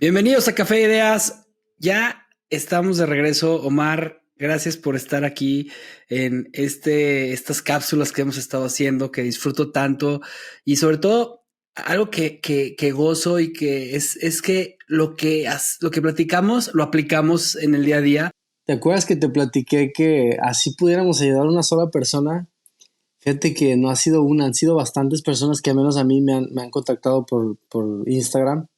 Bienvenidos a Café Ideas. Ya estamos de regreso. Omar, gracias por estar aquí en estas cápsulas que hemos estado haciendo, que disfruto tanto y sobre todo algo que gozo y que es que lo que platicamos lo aplicamos en el día a día. ¿Te acuerdas que te platiqué que así pudiéramos ayudar a una sola persona? Fíjate que no ha sido una, han sido bastantes personas que al menos a mí me han contactado por Instagram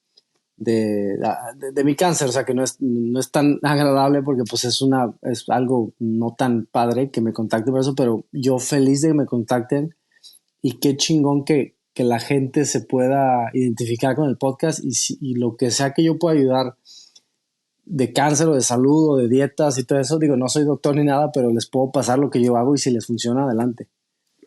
de mi cáncer, o sea que no es tan agradable porque pues es algo no tan padre que me contacten por eso, pero yo feliz de que me contacten y qué chingón que la gente se pueda identificar con el podcast y lo que sea que yo pueda ayudar de cáncer o de salud o de dietas y todo eso, digo, no soy doctor ni nada, pero les puedo pasar lo que yo hago y si les funciona, adelante.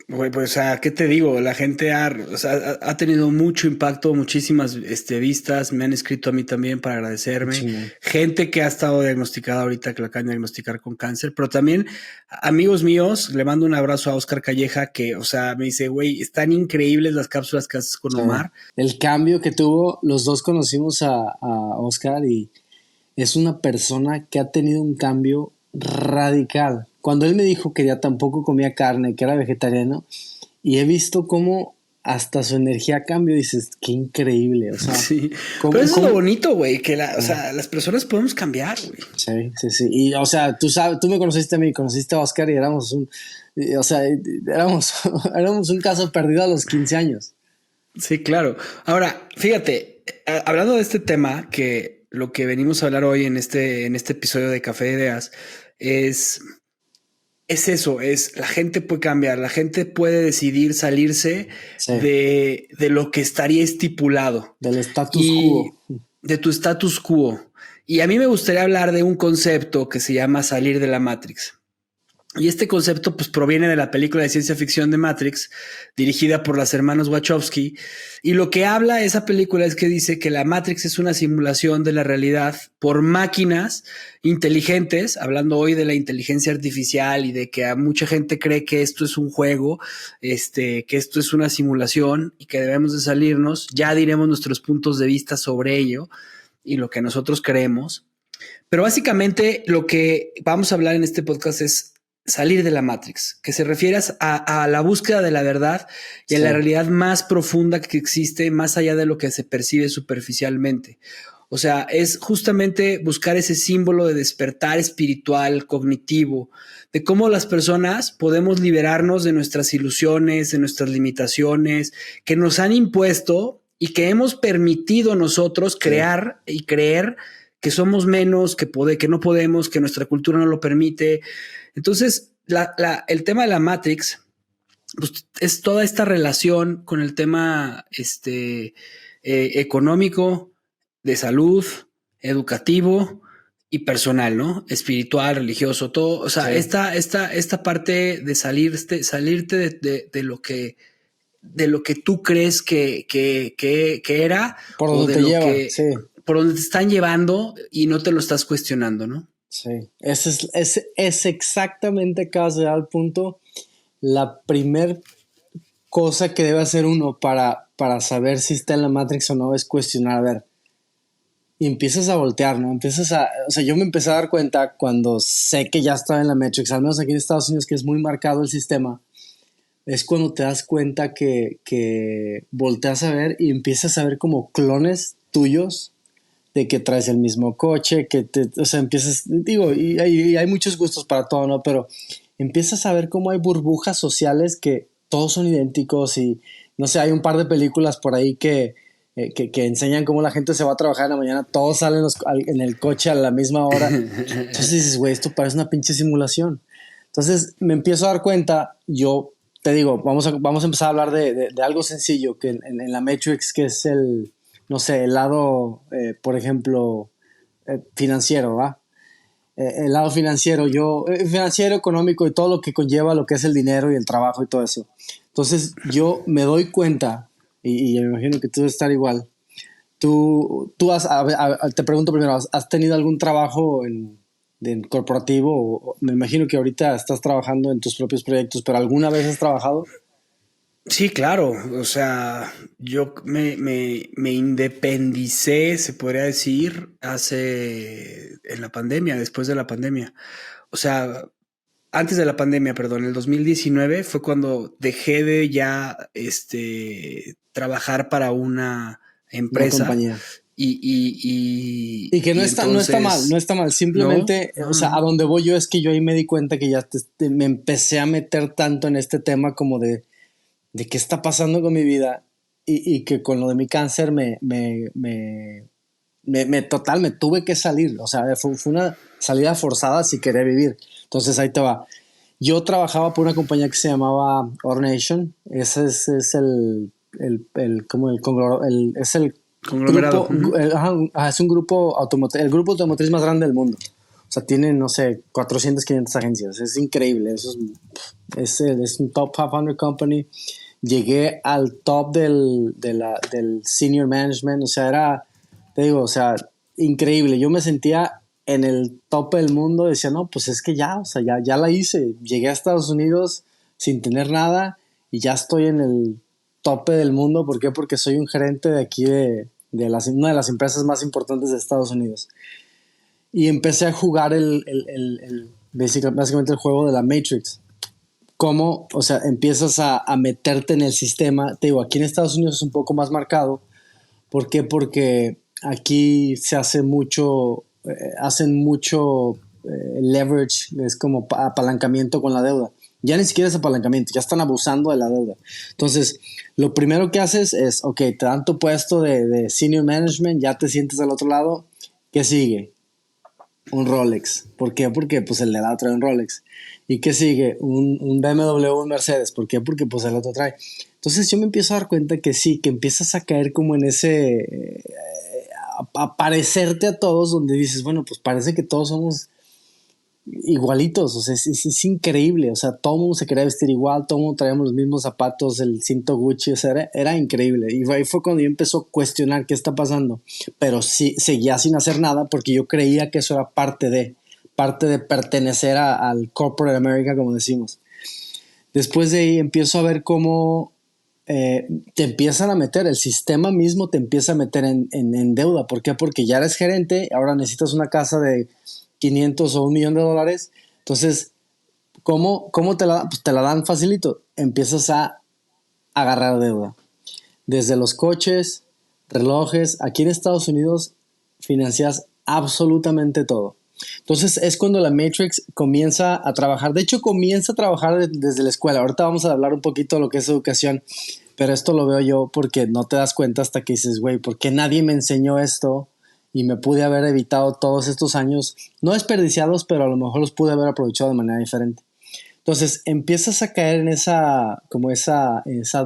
Güey, pues, o sea, ¿qué te digo? La gente o sea, ha tenido mucho impacto, muchísimas vistas, me han escrito a mí también para Qué agradecerme, chingón. gente que ha estado diagnosticada ahorita, que la acaban de diagnosticar con cáncer, pero también amigos míos, le mando un abrazo a Oscar Calleja, que, o sea, me dice, güey, están increíbles las cápsulas que haces con Sí. Omar. El cambio que tuvo, los dos conocimos a Oscar y es una persona que ha tenido un cambio radical. Cuando él me dijo que ya tampoco comía carne, que era vegetariano, y he visto cómo hasta su energía cambió, dices, qué increíble, o sea, Sí, pero cómo, eso es lo cómo, bonito, güey, que o eh, sea, las personas podemos cambiar, güey. sí, sí, sí. Y, o sea, tú sabes, tú me conociste a mí, conociste a Oscar y o sea, éramos, éramos un caso perdido a los 15 años. Sí, claro. Ahora, fíjate, hablando de este tema, que lo que venimos a hablar hoy en este episodio de Café de Ideas es, es eso, es la gente puede cambiar, la gente puede decidir salirse Sí, de lo que estaría estipulado del status quo. y de tu status quo. Y a mí me gustaría hablar de un concepto que se llama salir de la Matrix. Y este concepto pues proviene de la película de ciencia ficción de Matrix, dirigida por las hermanas Wachowski. Y lo que habla esa película es que dice que la Matrix es una simulación de la realidad por máquinas inteligentes, hablando hoy de la inteligencia artificial y de que a mucha gente cree que esto es un juego, que esto es una simulación y que debemos de salirnos. Ya diremos nuestros puntos de vista sobre ello y lo que nosotros creemos. Pero básicamente lo que vamos a hablar en este podcast es salir de la Matrix, que se refiere a la búsqueda de la verdad y a Sí, la realidad más profunda que existe, más allá de lo que se percibe superficialmente. O sea, es justamente buscar ese símbolo de despertar espiritual, cognitivo, de cómo las personas podemos liberarnos de nuestras ilusiones, de nuestras limitaciones que nos han impuesto y que hemos permitido nosotros sí. crear y creer que somos menos, que no podemos, que nuestra cultura no lo permite. Entonces, el tema de la Matrix pues, es toda esta relación con el tema económico, de salud, educativo y personal, ¿no? Espiritual, religioso, todo. O sea, Sí, esta parte de salirte de lo que tú crees que era por o donde de te lo lleva, que sí, por donde te están llevando y no te lo estás cuestionando, ¿no? sí. Es exactamente, acabas de dar al punto, la primer cosa que debe hacer uno para saber si está en la Matrix o no es cuestionar, a ver, y empiezas a voltear, ¿no? O sea, yo me empecé a dar cuenta cuando sé que ya estaba en la Matrix, al menos aquí en Estados Unidos, que es muy marcado el sistema, es cuando te das cuenta que volteas a ver y empiezas a ver como clones tuyos de que traes el mismo coche, o sea, empiezas, digo, y hay muchos gustos para todo, ¿no? Pero empiezas a ver cómo hay burbujas sociales que todos son idénticos y, no sé, hay un par de películas por ahí que enseñan cómo la gente se va a trabajar en la mañana, todos salen en el coche a la misma hora. Entonces dices, güey, esto parece una pinche simulación. Entonces me empiezo a dar cuenta, yo te digo, vamos a empezar a hablar de algo sencillo, que en la Matrix, que es no sé, el lado, por ejemplo, financiero, ¿va? El lado financiero, financiero, económico y todo lo que conlleva lo que es el dinero y el trabajo y todo eso. Entonces yo me doy cuenta, y me imagino que tú debes estar igual. Tú te pregunto primero, ¿has tenido algún trabajo en corporativo? Me imagino que ahorita estás trabajando en tus propios proyectos, pero ¿alguna vez has trabajado? Sí, claro. O sea, yo me independicé, se podría decir, en la pandemia, después de la pandemia. O sea, antes de la pandemia, perdón, el 2019 fue cuando dejé de ya trabajar para una Una empresa compañía. y, y, Y que y no está mal, no entonces, está mal. no, Simplemente, no, o sea, a no. donde voy yo es que yo ahí me di cuenta que ya me empecé a meter tanto en este tema como de qué está pasando con mi vida y que con lo de mi cáncer total, me tuve que salir. O sea, fue una salida forzada si quería vivir. Entonces ahí te va. Yo trabajaba por una compañía que se llamaba Ornation. Ese es como es el Conglomerado. grupo, Ujú. es un grupo automotriz, el grupo automotriz más grande del mundo. O sea, tiene, no sé, 400, 500 agencias. Es increíble. Es un top 500 company. Llegué al top del senior management. O sea, te digo, o sea, increíble. Yo me sentía en el tope del mundo. Decía, no, pues es que ya, o sea, ya la hice. Llegué a Estados Unidos sin tener nada y ya estoy en el tope del mundo. ¿Por qué? Porque soy un gerente de aquí una de las empresas más importantes de Estados Unidos. Y empecé a jugar básicamente el juego de la Matrix. Cómo, o sea, empiezas a meterte en el sistema. Te digo, aquí en Estados Unidos es un poco más marcado. ¿Por qué? Porque aquí se hace hacen mucho leverage, es como apalancamiento con la deuda. Ya ni siquiera es apalancamiento, ya están abusando de la deuda. Entonces, lo primero que haces es, ok, te dan tu puesto de senior management, ya te sientes al otro lado. ¿Qué sigue? Un Rolex. ¿Por qué? Porque pues el de lado trae un Rolex. ¿Y qué sigue? Un BMW, un Mercedes. ¿Por qué? Porque pues el otro trae. Entonces yo me empiezo a dar cuenta que sí, que empiezas a caer como en a parecerte a todos, donde dices, bueno, pues parece que todos somos igualitos, o sea, es increíble, o sea, todo el mundo se quería vestir igual, todo el mundo traíamos los mismos zapatos, el cinto Gucci, o sea, era increíble. Y ahí fue cuando yo empezó a cuestionar qué está pasando, pero sí, seguía sin hacer nada porque yo creía que eso era parte de pertenecer al corporate America, como decimos. Después de ahí empiezo a ver cómo te empiezan a meter, el sistema mismo te empieza a meter en deuda. ¿Por qué? Porque ya eres gerente, ahora necesitas una casa de 500 o $1,000,000. Entonces, ¿cómo te la, pues te la dan facilito? Empiezas a agarrar deuda. Desde los coches, relojes, aquí en Estados Unidos financias absolutamente todo. Entonces es cuando la Matrix comienza a trabajar. De hecho, comienza a trabajar desde la escuela. Ahorita vamos a hablar un poquito de lo que es educación, pero esto lo veo yo porque no te das cuenta hasta que dices, güey, ¿por qué nadie me enseñó esto? Y me pude haber evitado todos estos años, no desperdiciados, pero a lo mejor los pude haber aprovechado de manera diferente. Entonces empiezas a caer en esa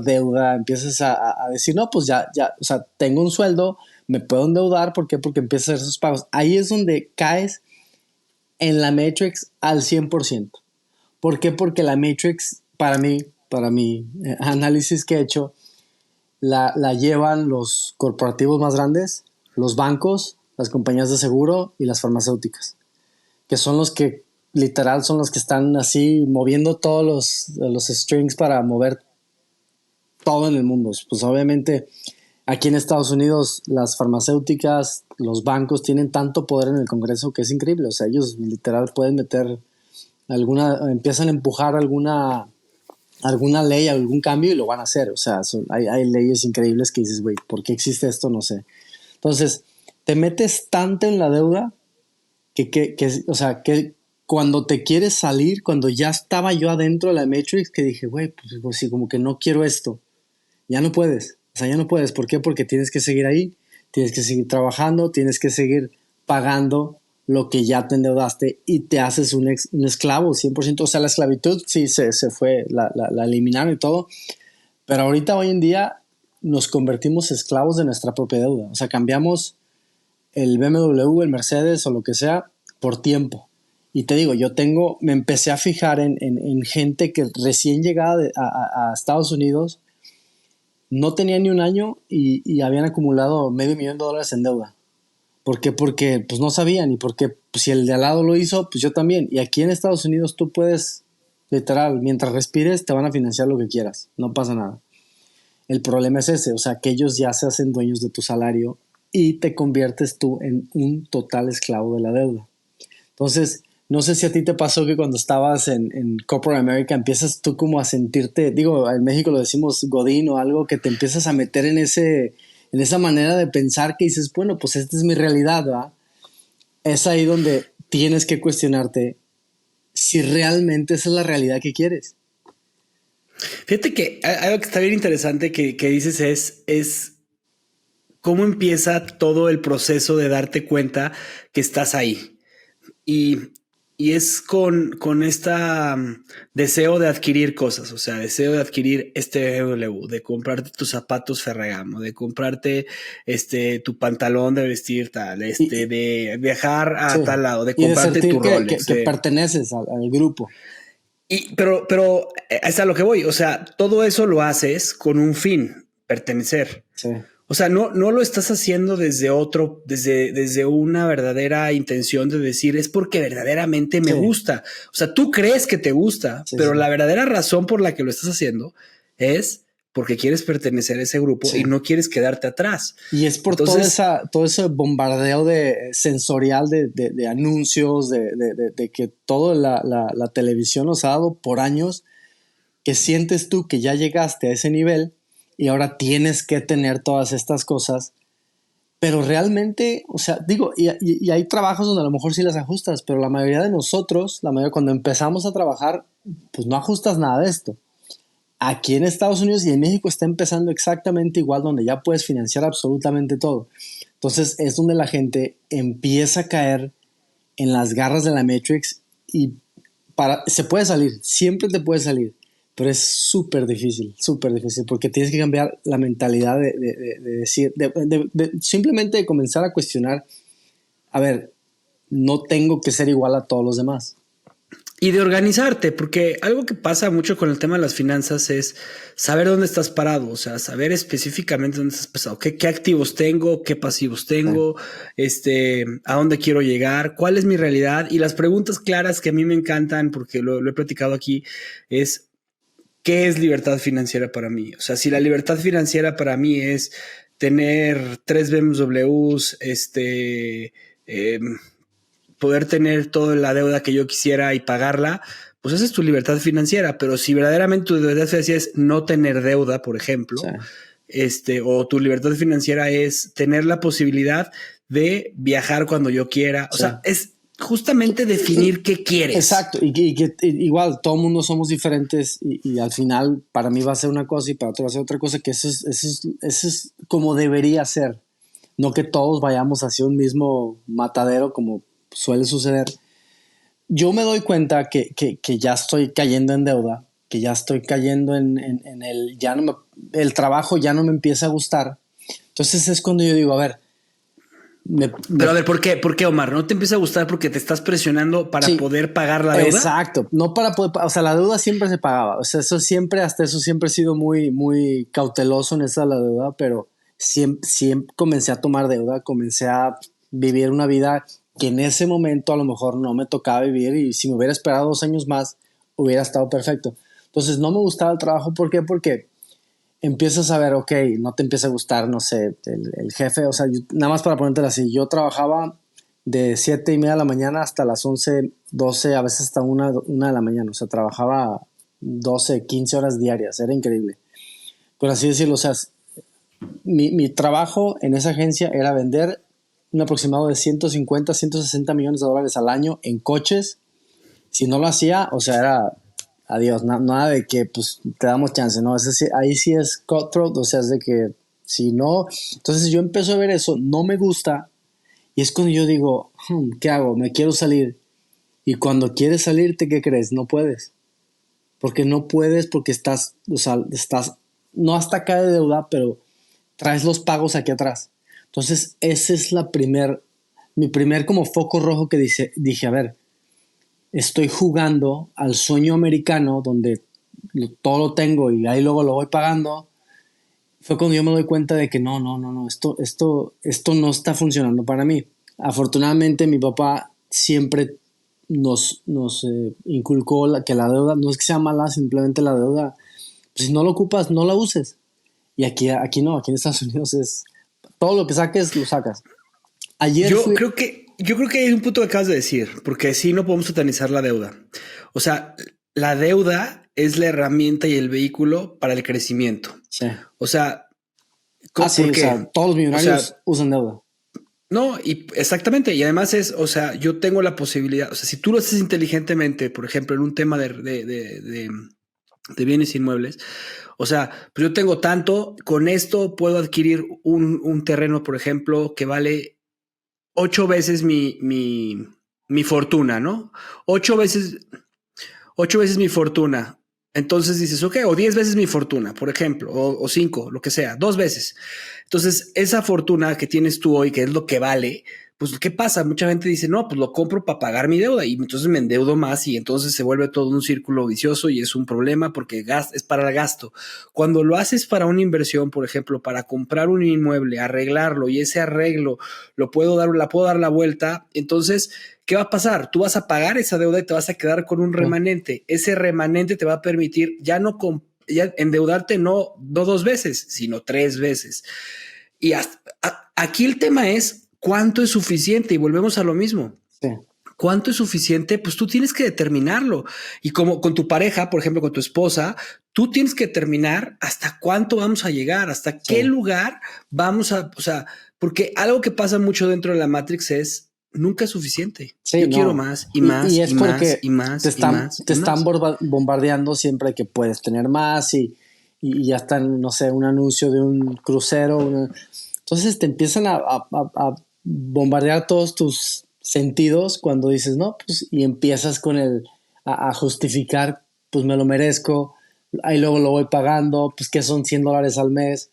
deuda, empiezas a decir, no, pues ya, o sea, tengo un sueldo, me puedo endeudar, ¿por qué? Porque empiezas a hacer esos pagos. Ahí es donde caes en la Matrix al 100%. ¿Por qué? Porque la Matrix, para mi análisis que he hecho, la llevan los corporativos más grandes, los bancos, las compañías de seguro y las farmacéuticas, que son los que literal son los que están así moviendo todos los strings para mover todo en el mundo. Pues obviamente aquí en Estados Unidos las farmacéuticas, los bancos tienen tanto poder en el Congreso que es increíble. O sea, ellos literal pueden meter empiezan a empujar alguna ley, algún cambio y lo van a hacer. O sea, hay leyes increíbles que dices, güey, ¿por qué existe esto? No sé. Entonces, te metes tanto en la deuda o sea, que cuando te quieres salir, cuando ya estaba yo adentro de la Matrix, que dije, güey, pues sí, como que no quiero esto. Ya no puedes. O sea, ya no puedes. ¿Por qué? Porque tienes que seguir ahí, tienes que seguir trabajando, tienes que seguir pagando lo que ya te endeudaste y te haces un esclavo 100%. O sea, la esclavitud sí se fue, la eliminaron y todo, pero ahorita, hoy en día, nos convertimos esclavos de nuestra propia deuda. O sea, cambiamos el BMW, el Mercedes o lo que sea por tiempo. Y te digo, me empecé a fijar en gente que recién llegada a Estados Unidos no tenía ni un año y habían acumulado $500,000 en deuda. ¿Por qué? Porque pues no sabían y porque pues, si el de al lado lo hizo, pues yo también. Y aquí en Estados Unidos tú puedes, literal, mientras respires te van a financiar lo que quieras, no pasa nada. El problema es ese, o sea, que ellos ya se hacen dueños de tu salario y te conviertes tú en un total esclavo de la deuda. Entonces, no sé si a ti te pasó que cuando estabas en Corporate America empiezas tú como a sentirte, digo, en México lo decimos godín o algo, que te empiezas a meter en esa manera de pensar que dices, bueno, pues esta es mi realidad, ¿verdad? Es ahí donde tienes que cuestionarte si realmente esa es la realidad que quieres. Fíjate que algo que está bien interesante que dices es cómo empieza todo el proceso de darte cuenta que estás ahí. Y, y es con esta deseo de adquirir cosas, o sea, deseo de adquirir este BMW, de comprarte tus zapatos Ferragamo, de comprarte tu pantalón de vestir tal, Y, de viajar a sí, tal lado, de y de comprarte sentir tu que, Rolex. que perteneces al grupo. Pero es a lo que voy. O sea, todo eso lo haces con un fin, pertenecer. Sí, O sea, no lo estás haciendo desde una verdadera intención de decir es porque verdaderamente me sí, gusta. O sea, tú crees que te gusta, sí, pero sí. la verdadera razón por la que lo estás haciendo es porque quieres pertenecer a ese grupo Sí. y no quieres quedarte atrás. Y es por Entonces, todo ese bombardeo sensorial de anuncios, de que toda la televisión nos ha dado por años, que sientes tú que ya llegaste a ese nivel y ahora tienes que tener todas estas cosas, pero realmente, o sea, digo, y hay trabajos donde a lo mejor sí las ajustas, pero la mayoría de nosotros, la mayoría cuando empezamos a trabajar, pues no ajustas nada de esto. Aquí en Estados Unidos y en México está empezando exactamente igual, donde ya puedes financiar absolutamente todo. Entonces es donde la gente empieza a caer en las garras de la Matrix y se puede salir, siempre te puede salir, pero es súper difícil, porque tienes que cambiar la mentalidad de decir, simplemente de comenzar a cuestionar, a ver, no tengo que ser igual a todos los demás. y de organizarte, porque algo que pasa mucho con el tema de las finanzas es saber dónde estás parado, o sea, saber específicamente dónde estás parado, qué activos tengo, qué pasivos Sí, tengo, a dónde quiero llegar, cuál es mi realidad. Y las preguntas claras que a mí me encantan, porque lo he platicado aquí, es ¿qué es libertad financiera para mí? O sea, si la libertad financiera para mí es tener 3 BMWs, eh, poder tener toda la deuda que yo quisiera y pagarla, pues esa es tu libertad financiera. Pero si verdaderamente tu libertad financiera es no tener deuda, por sí. ejemplo, o tu libertad financiera es tener la posibilidad de viajar cuando yo quiera. O Sí. sea, es justamente definir qué quieres. Exacto, y que igual todo el mundo somos diferentes y al final para mí va a ser una cosa y para otro va a ser otra cosa, que eso es como debería ser, no que todos vayamos hacia un mismo matadero como suele suceder. Yo me doy cuenta que ya estoy cayendo en deuda, que ya estoy cayendo en ya no el trabajo ya no me empieza a gustar. Entonces es cuando yo digo, a ver, Pero a ver, ¿por qué? ¿Por qué, Omar? ¿No te empieza a gustar porque te estás presionando para sí, poder pagar la deuda? exacto, no para poder, o sea, la deuda siempre se pagaba, o sea, eso siempre, hasta eso siempre he sido muy cauteloso en esa la deuda, pero siempre comencé a tomar deuda, comencé a vivir una vida que en ese momento a lo mejor no me tocaba vivir y si me hubiera esperado 2 años más hubiera estado perfecto. Entonces no me gustaba el trabajo, ¿por qué? Porque empiezas a ver, ok, no te empieza a gustar, no sé, el jefe, o sea, nada más para ponértelo así, yo trabajaba de 7:30 de la mañana hasta las 11, 12, a veces hasta una de la mañana, o sea, trabajaba 12, 15 horas diarias, era increíble. Por así decirlo, o sea, mi trabajo en esa agencia era vender un aproximado de 150, 160 millones de dólares al año en coches. Si no lo hacía, o sea, era adiós, nada de que pues te damos chance, ¿no? Ahí sí es cutthroat, o sea, es de que si no, entonces yo empiezo a ver eso, no me gusta, y es cuando yo digo, ¿qué hago? Me quiero salir. Y cuando quieres salirte, ¿qué crees? No puedes. Porque no puedes porque estás, o sea, estás, no hasta acá de deuda, pero traes los pagos aquí atrás. Entonces, ese es mi primer como foco rojo que dije, a ver, estoy jugando al sueño americano donde todo lo tengo y ahí luego lo voy pagando. Fue cuando yo me doy cuenta de que no, esto no está funcionando para mí. Afortunadamente mi papá siempre nos inculcó que la deuda no es que sea mala, simplemente la deuda, pues si no lo ocupas, no la uses. Y aquí no, aquí en Estados Unidos es todo lo que saques, lo sacas. Yo creo que hay un punto que acabas de decir, porque sí no podemos satanizar la deuda. O sea, la deuda es la herramienta y el vehículo para el crecimiento. Sí. O sea, Sí, ¿por o sea, qué? todos los O millonarios sea, usan deuda. no, y exactamente. Y además o sea, yo tengo la posibilidad, o sea, si tú lo haces inteligentemente, por ejemplo, en un tema de bienes inmuebles, o sea, pues yo tengo tanto, con esto puedo adquirir un terreno, por ejemplo, que vale 8 veces mi fortuna, ¿no? 8 veces, 8 veces mi fortuna. Entonces dices, ok, o 10 veces mi fortuna, por ejemplo, o 5, lo que sea, 2 veces. Entonces, esa fortuna que tienes tú hoy, que es lo que vale, pues, ¿qué pasa? Mucha gente dice, no, pues lo compro para pagar mi deuda y entonces me endeudo más y entonces se vuelve todo un círculo vicioso y es un problema porque es para el gasto. Cuando lo haces para una inversión, por ejemplo, para comprar un inmueble, arreglarlo y ese arreglo la puedo dar la vuelta, entonces, ¿qué va a pasar? Tú vas a pagar esa deuda y te vas a quedar con un Sí. remanente. Ese remanente te va a permitir ya endeudarte no 2 veces, sino 3 veces. Y aquí el tema es cuánto es suficiente y volvemos a lo mismo. Sí. ¿Cuánto es suficiente? Pues tú tienes que determinarlo. Y como con tu pareja, por ejemplo, con tu esposa, tú tienes que determinar hasta cuánto vamos a llegar, hasta qué Sí. lugar vamos o sea, porque algo que pasa mucho dentro de la Matrix es nunca es suficiente. Sí, Yo quiero no. más y Y más es y más porque y más y más te y están más. bombardeando siempre que puedes tener más y ya están, no sé, un anuncio de un crucero. Entonces te empiezan a bombardear todos tus sentidos cuando dices, no, pues, y empiezas a justificar, pues me lo merezco, ahí luego lo voy pagando, pues que son $100 al mes,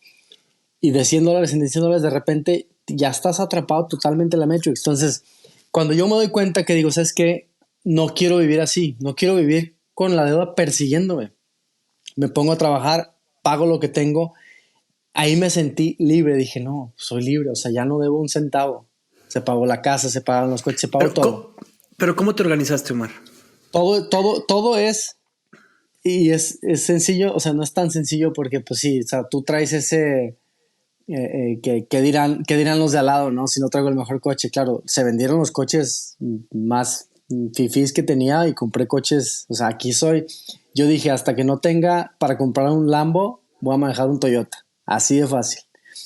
y de $100 en $100 de repente ya estás atrapado totalmente en la Matrix. Entonces, cuando yo me doy cuenta que digo, ¿sabes qué? No quiero vivir así, no quiero vivir con la deuda persiguiéndome. Me pongo a trabajar, pago lo que tengo. Ahí me sentí libre, dije, no, soy libre, o sea, ya no debo un centavo. Se pagó la casa, se pagaron los coches, se pagó Pero, todo. pero ¿cómo te organizaste, Omar? Todo es sencillo, o sea, no es tan sencillo porque, pues sí, o sea, tú traes ese, qué dirán los de al lado, ¿no? Si no traigo el mejor coche, claro, se vendieron los coches más fifís que tenía y compré coches, o sea, yo dije, hasta que no tenga para comprar un Lambo, voy a manejar un Toyota, así de fácil.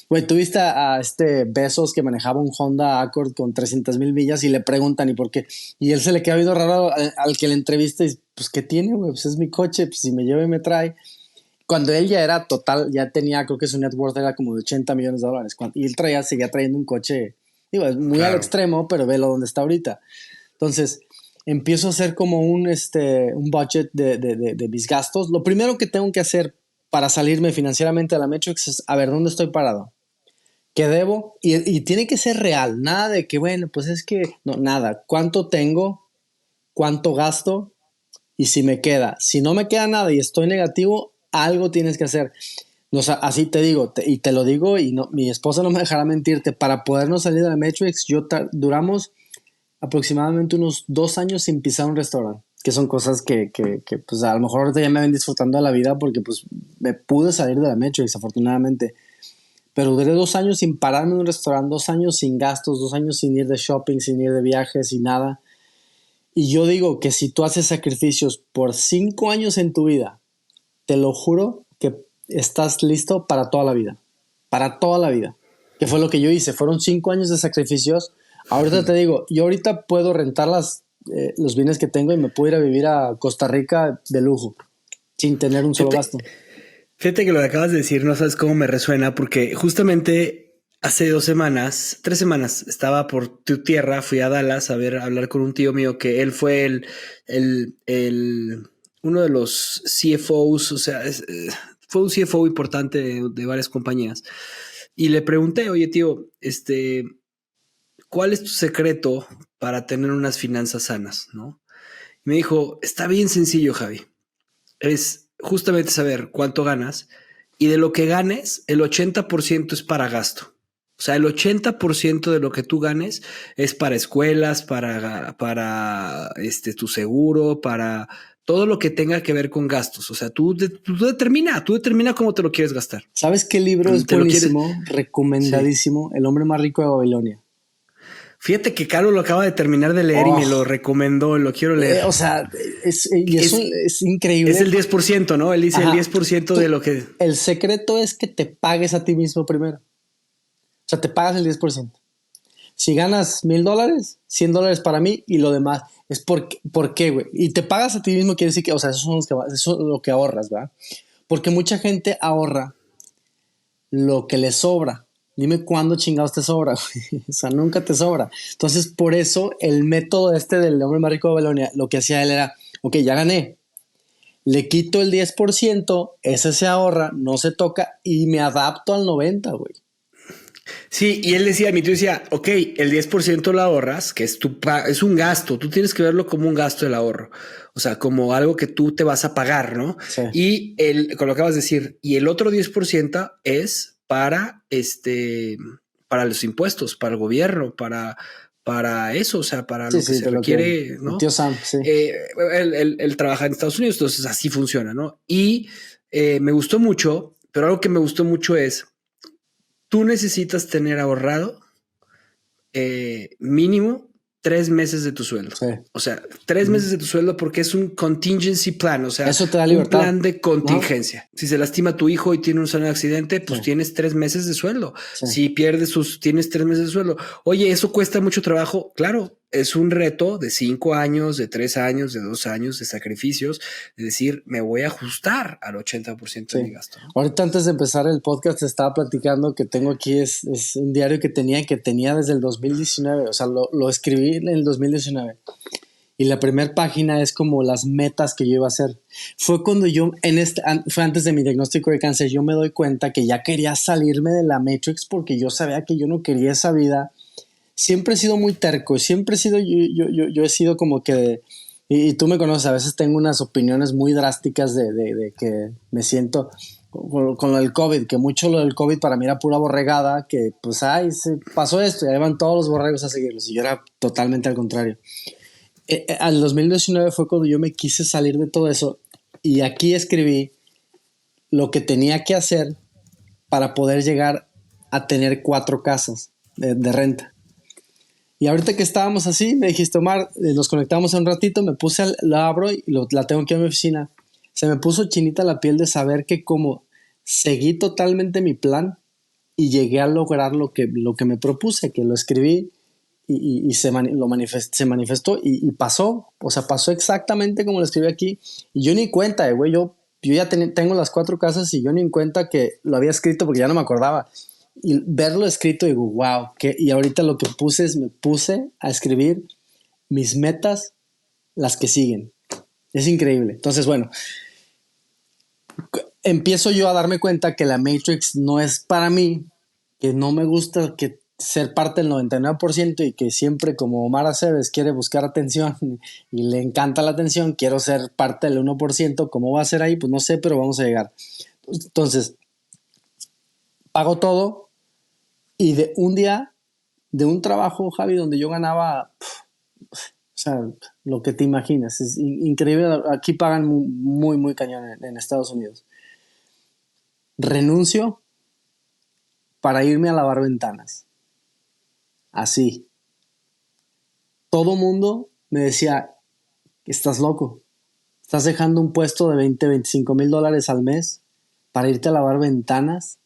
Güey, tuviste a este Bezos que manejaba un Honda Accord con 300,000 millas y le preguntan y por qué. Y él se le queda viendo raro al que le entrevista y pues, ¿qué tiene, güey? Pues es mi coche, pues si me lleva y me trae. Cuando él ya era total, ya tenía, creo que su net worth era como de $80 millones. Y él seguía trayendo un coche, digo, es muy al Claro. extremo, pero velo donde está ahorita. Entonces, empiezo a hacer como un budget de mis gastos. Lo primero que tengo que hacer para salirme financieramente de la Matrix es a ver dónde estoy parado, qué debo, y tiene que ser real, nada de que, bueno, pues es que, no, nada, cuánto tengo, cuánto gasto y si me queda. Si no me queda nada y estoy negativo, algo tienes que hacer. O sea, así te digo, y te lo digo, y no, mi esposa no me dejará mentirte. Para podernos salir de la Matrix, duramos aproximadamente unos 2 años sin pisar un restaurante, que son cosas que pues a lo mejor ahorita ya me ven disfrutando de la vida porque pues me pude salir de la Matrix, afortunadamente. Pero duré 2 años sin pararme en un restaurante, 2 años sin gastos, 2 años sin ir de shopping, sin ir de viajes, sin nada. Y yo digo que si tú haces sacrificios por 5 años en tu vida, te lo juro que estás listo para toda la vida. Para toda la vida. Que fue lo que yo hice. Fueron 5 años de sacrificios. Ahorita te digo, yo ahorita puedo rentar los bienes que tengo y me puedo ir a vivir a Costa Rica de lujo, sin tener un solo Fíjate, gasto. fíjate que lo que acabas de decir, no sabes cómo me resuena, porque justamente hace 2 semanas, 3 semanas, estaba por tu tierra, fui a Dallas a hablar con un tío mío que él fue uno de los CFOs, o sea, fue un CFO importante de varias compañías. Y le pregunté, oye tío, ¿cuál es tu secreto para tener unas finanzas sanas? ¿No? Y me dijo, está bien sencillo, Javi. Es justamente saber cuánto ganas y de lo que ganes, el 80% es para gasto. O sea, el 80% de lo que tú ganes es para escuelas, para tu seguro, para todo lo que tenga que ver con gastos. O sea, tú determina cómo te lo quieres gastar. ¿Sabes qué libro es buenísimo? Recomendadísimo. Sí. El hombre más rico de Babilonia. Fíjate que Carlos lo acaba de terminar de leer y me lo recomendó, lo quiero leer. O sea, es increíble. Es el 10%, ¿no? Él dice el 10% de lo que... El secreto es que te pagues a ti mismo primero. O sea, te pagas el 10%. Si ganas $1,000, $100 para mí y lo demás. Es ¿por qué, güey? Y te pagas a ti mismo quiere decir que, o sea, eso es lo que ahorras, ¿verdad? Porque mucha gente ahorra lo que le sobra. Dime cuándo chingados te sobra, güey. O sea, nunca te sobra. Entonces, por eso el método del hombre más rico de Babilonia, lo que hacía él era, ok, ya gané. Le quito el 10%, ese se ahorra, no se toca y me adapto al 90%, güey. Sí, y él decía, mi tío decía, ok, el 10% lo ahorras, que es un gasto, tú tienes que verlo como un gasto del ahorro, o sea, como algo que tú te vas a pagar, ¿no? Sí. Y con lo que acabas de decir, y el otro 10% es para los impuestos, para el gobierno, para eso, o sea, para lo que se requiere, ¿no? Tío Sam, sí. Él trabaja en Estados Unidos, entonces así funciona, ¿no? Y me gustó mucho, pero algo que me gustó mucho es, tú necesitas tener ahorrado mínimo 3 meses de tu sueldo. Sí. O sea, 3 meses de tu sueldo porque es un contingency plan. O sea, eso te da libertad. Un plan de contingencia. ¿No? Si se lastima tu hijo y tiene un accidente, pues tienes 3 meses de sueldo. Sí. Si pierdes tienes 3 meses de sueldo. Oye, eso cuesta mucho trabajo. Claro, es un reto de 5 años, de 3 años, de 2 años de sacrificios. Es decir, me voy a ajustar al 80% de mi gasto. Ahorita antes de empezar el podcast estaba platicando que tengo aquí es un diario que tenía desde el 2019. O sea, lo escribí en el 2019. Y la primera página es como las metas que yo iba a hacer. Fue cuando fue antes de mi diagnóstico de cáncer, yo me doy cuenta que ya quería salirme de la Matrix porque yo sabía que yo no quería esa vida. Siempre he sido muy terco, siempre he sido, yo he sido como que, y tú me conoces, a veces tengo unas opiniones muy drásticas de que me siento con lo del COVID, que mucho lo del COVID para mí era pura borregada, que pues, se pasó esto, y ahí van todos los borregos a seguirlos, y yo era totalmente al contrario. Al 2019 fue cuando yo me quise salir de todo eso, y aquí escribí lo que tenía que hacer para poder llegar a tener 4 casas de renta. Y ahorita que estábamos así, me dijiste, Omar, nos conectamos un ratito, me puse, la abro y la tengo aquí en mi oficina. Se me puso chinita la piel de saber que como seguí totalmente mi plan y llegué a lograr lo que me propuse, que lo escribí y se manifestó y pasó. O sea, pasó exactamente como lo escribí aquí. Y yo ni cuenta, güey, yo ya tengo las 4 casas y yo ni en cuenta que lo había escrito porque ya no me acordaba. Y verlo escrito, digo, wow. Y ahorita lo que me puse a escribir mis metas, las que siguen. Es increíble. Entonces, bueno, empiezo yo a darme cuenta que la Matrix no es para mí, que no me gusta ser parte del 99% y que siempre, como Omar Aceves quiere buscar atención y le encanta la atención, quiero ser parte del 1%. ¿Cómo va a ser ahí? Pues no sé, pero vamos a llegar. Entonces, pago todo. Y de un día, de un trabajo, Javi, donde yo ganaba, o sea, lo que te imaginas, es increíble. Aquí pagan muy, muy cañón en Estados Unidos. Renuncio para irme a lavar ventanas. Así. Todo mundo me decía, estás loco. Estás dejando un puesto de $20,000-$25,000 al mes para irte a lavar ventanas.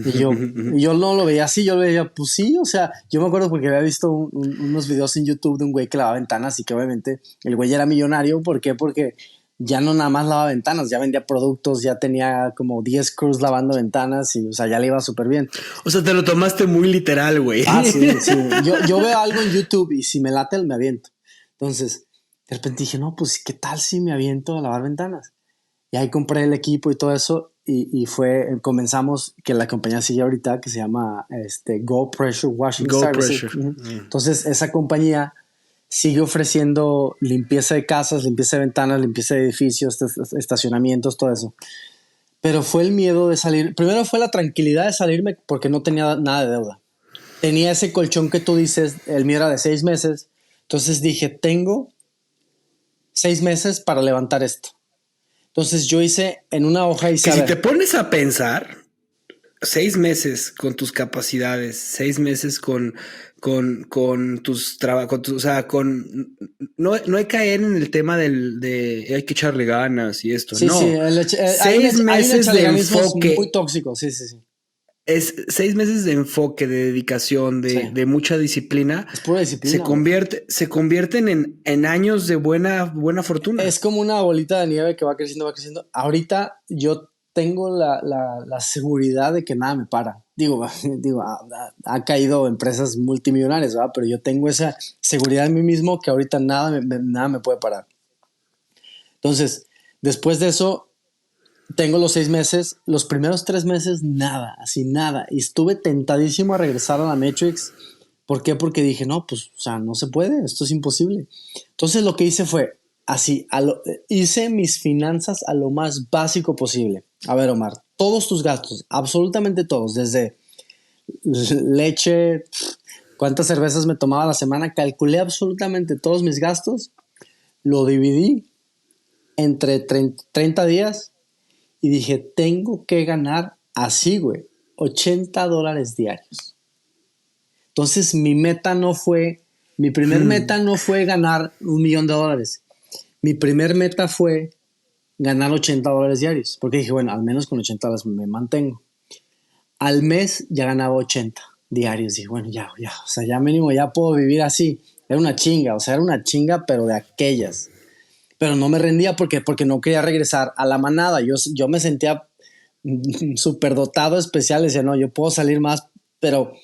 Y yo no lo veía así, yo lo veía, pues sí, o sea, yo me acuerdo porque había visto unos videos en YouTube de un güey que lavaba ventanas y que obviamente el güey era millonario. ¿Por qué? Porque ya no nada más lavaba ventanas, ya vendía productos, ya tenía como 10 crews lavando ventanas y, o sea, ya le iba súper bien. O sea, te lo tomaste muy literal, güey. Sí. Yo veo algo en YouTube y si me late, me aviento. Entonces, de repente dije, no, pues, ¿qué tal si me aviento a lavar ventanas? Y ahí compré el equipo y todo eso. Y comenzamos, que la compañía sigue ahorita, que se llama Go Pressure Washing Services. Entonces, esa compañía sigue ofreciendo limpieza de casas, limpieza de ventanas, limpieza de edificios, estacionamientos, todo eso. Pero fue el miedo de salir. Primero fue la tranquilidad de salirme porque no tenía nada de deuda. Tenía ese colchón que tú dices, el mío era de 6 meses. Entonces dije, tengo 6 meses para levantar esto. Entonces yo hice en una hoja, que si te pones a pensar, 6 meses con tus capacidades, 6 meses con tus trabajos, o sea, no hay que caer en el tema de hay que echarle ganas y esto, Sí, no. sí, hay un meses de enfoque. muy tóxico, sí, sí, sí. Es 6 meses de enfoque, de dedicación, Sí. de mucha disciplina. Es pura disciplina. Se convierten en años de buena fortuna. Es como una bolita de nieve que va creciendo, va creciendo. Ahorita yo tengo la seguridad de que nada me para. Digo, ha caído empresas multimillonarias, ¿verdad? Pero yo tengo esa seguridad en mí mismo que ahorita nada me puede parar. Entonces, después de eso, tengo los 6 meses. Los primeros 3 meses, nada, así nada. Y estuve tentadísimo a regresar a la Matrix. ¿Por qué? Porque dije, no, pues, o sea, no se puede, esto es imposible. Entonces lo que hice fue, así, hice mis finanzas a lo más básico posible. A ver, Omar, todos tus gastos, absolutamente todos, desde leche, cuántas cervezas me tomaba a la semana, calculé absolutamente todos mis gastos, lo dividí entre 30 días y dije, tengo que ganar así, güey, $80 diarios. Entonces mi primer meta no fue ganar $1,000,000. Mi primer meta fue ganar $80 diarios, porque dije, bueno, al menos con $80 me mantengo. Al mes ya ganaba 80 diarios. Dije, bueno, ya, o sea, ya mínimo ya puedo vivir así. Era una chinga, pero de aquellas. Pero no me rendía porque no quería regresar a la manada. Yo me sentía superdotado especial. Decía, no, yo puedo salir más, pero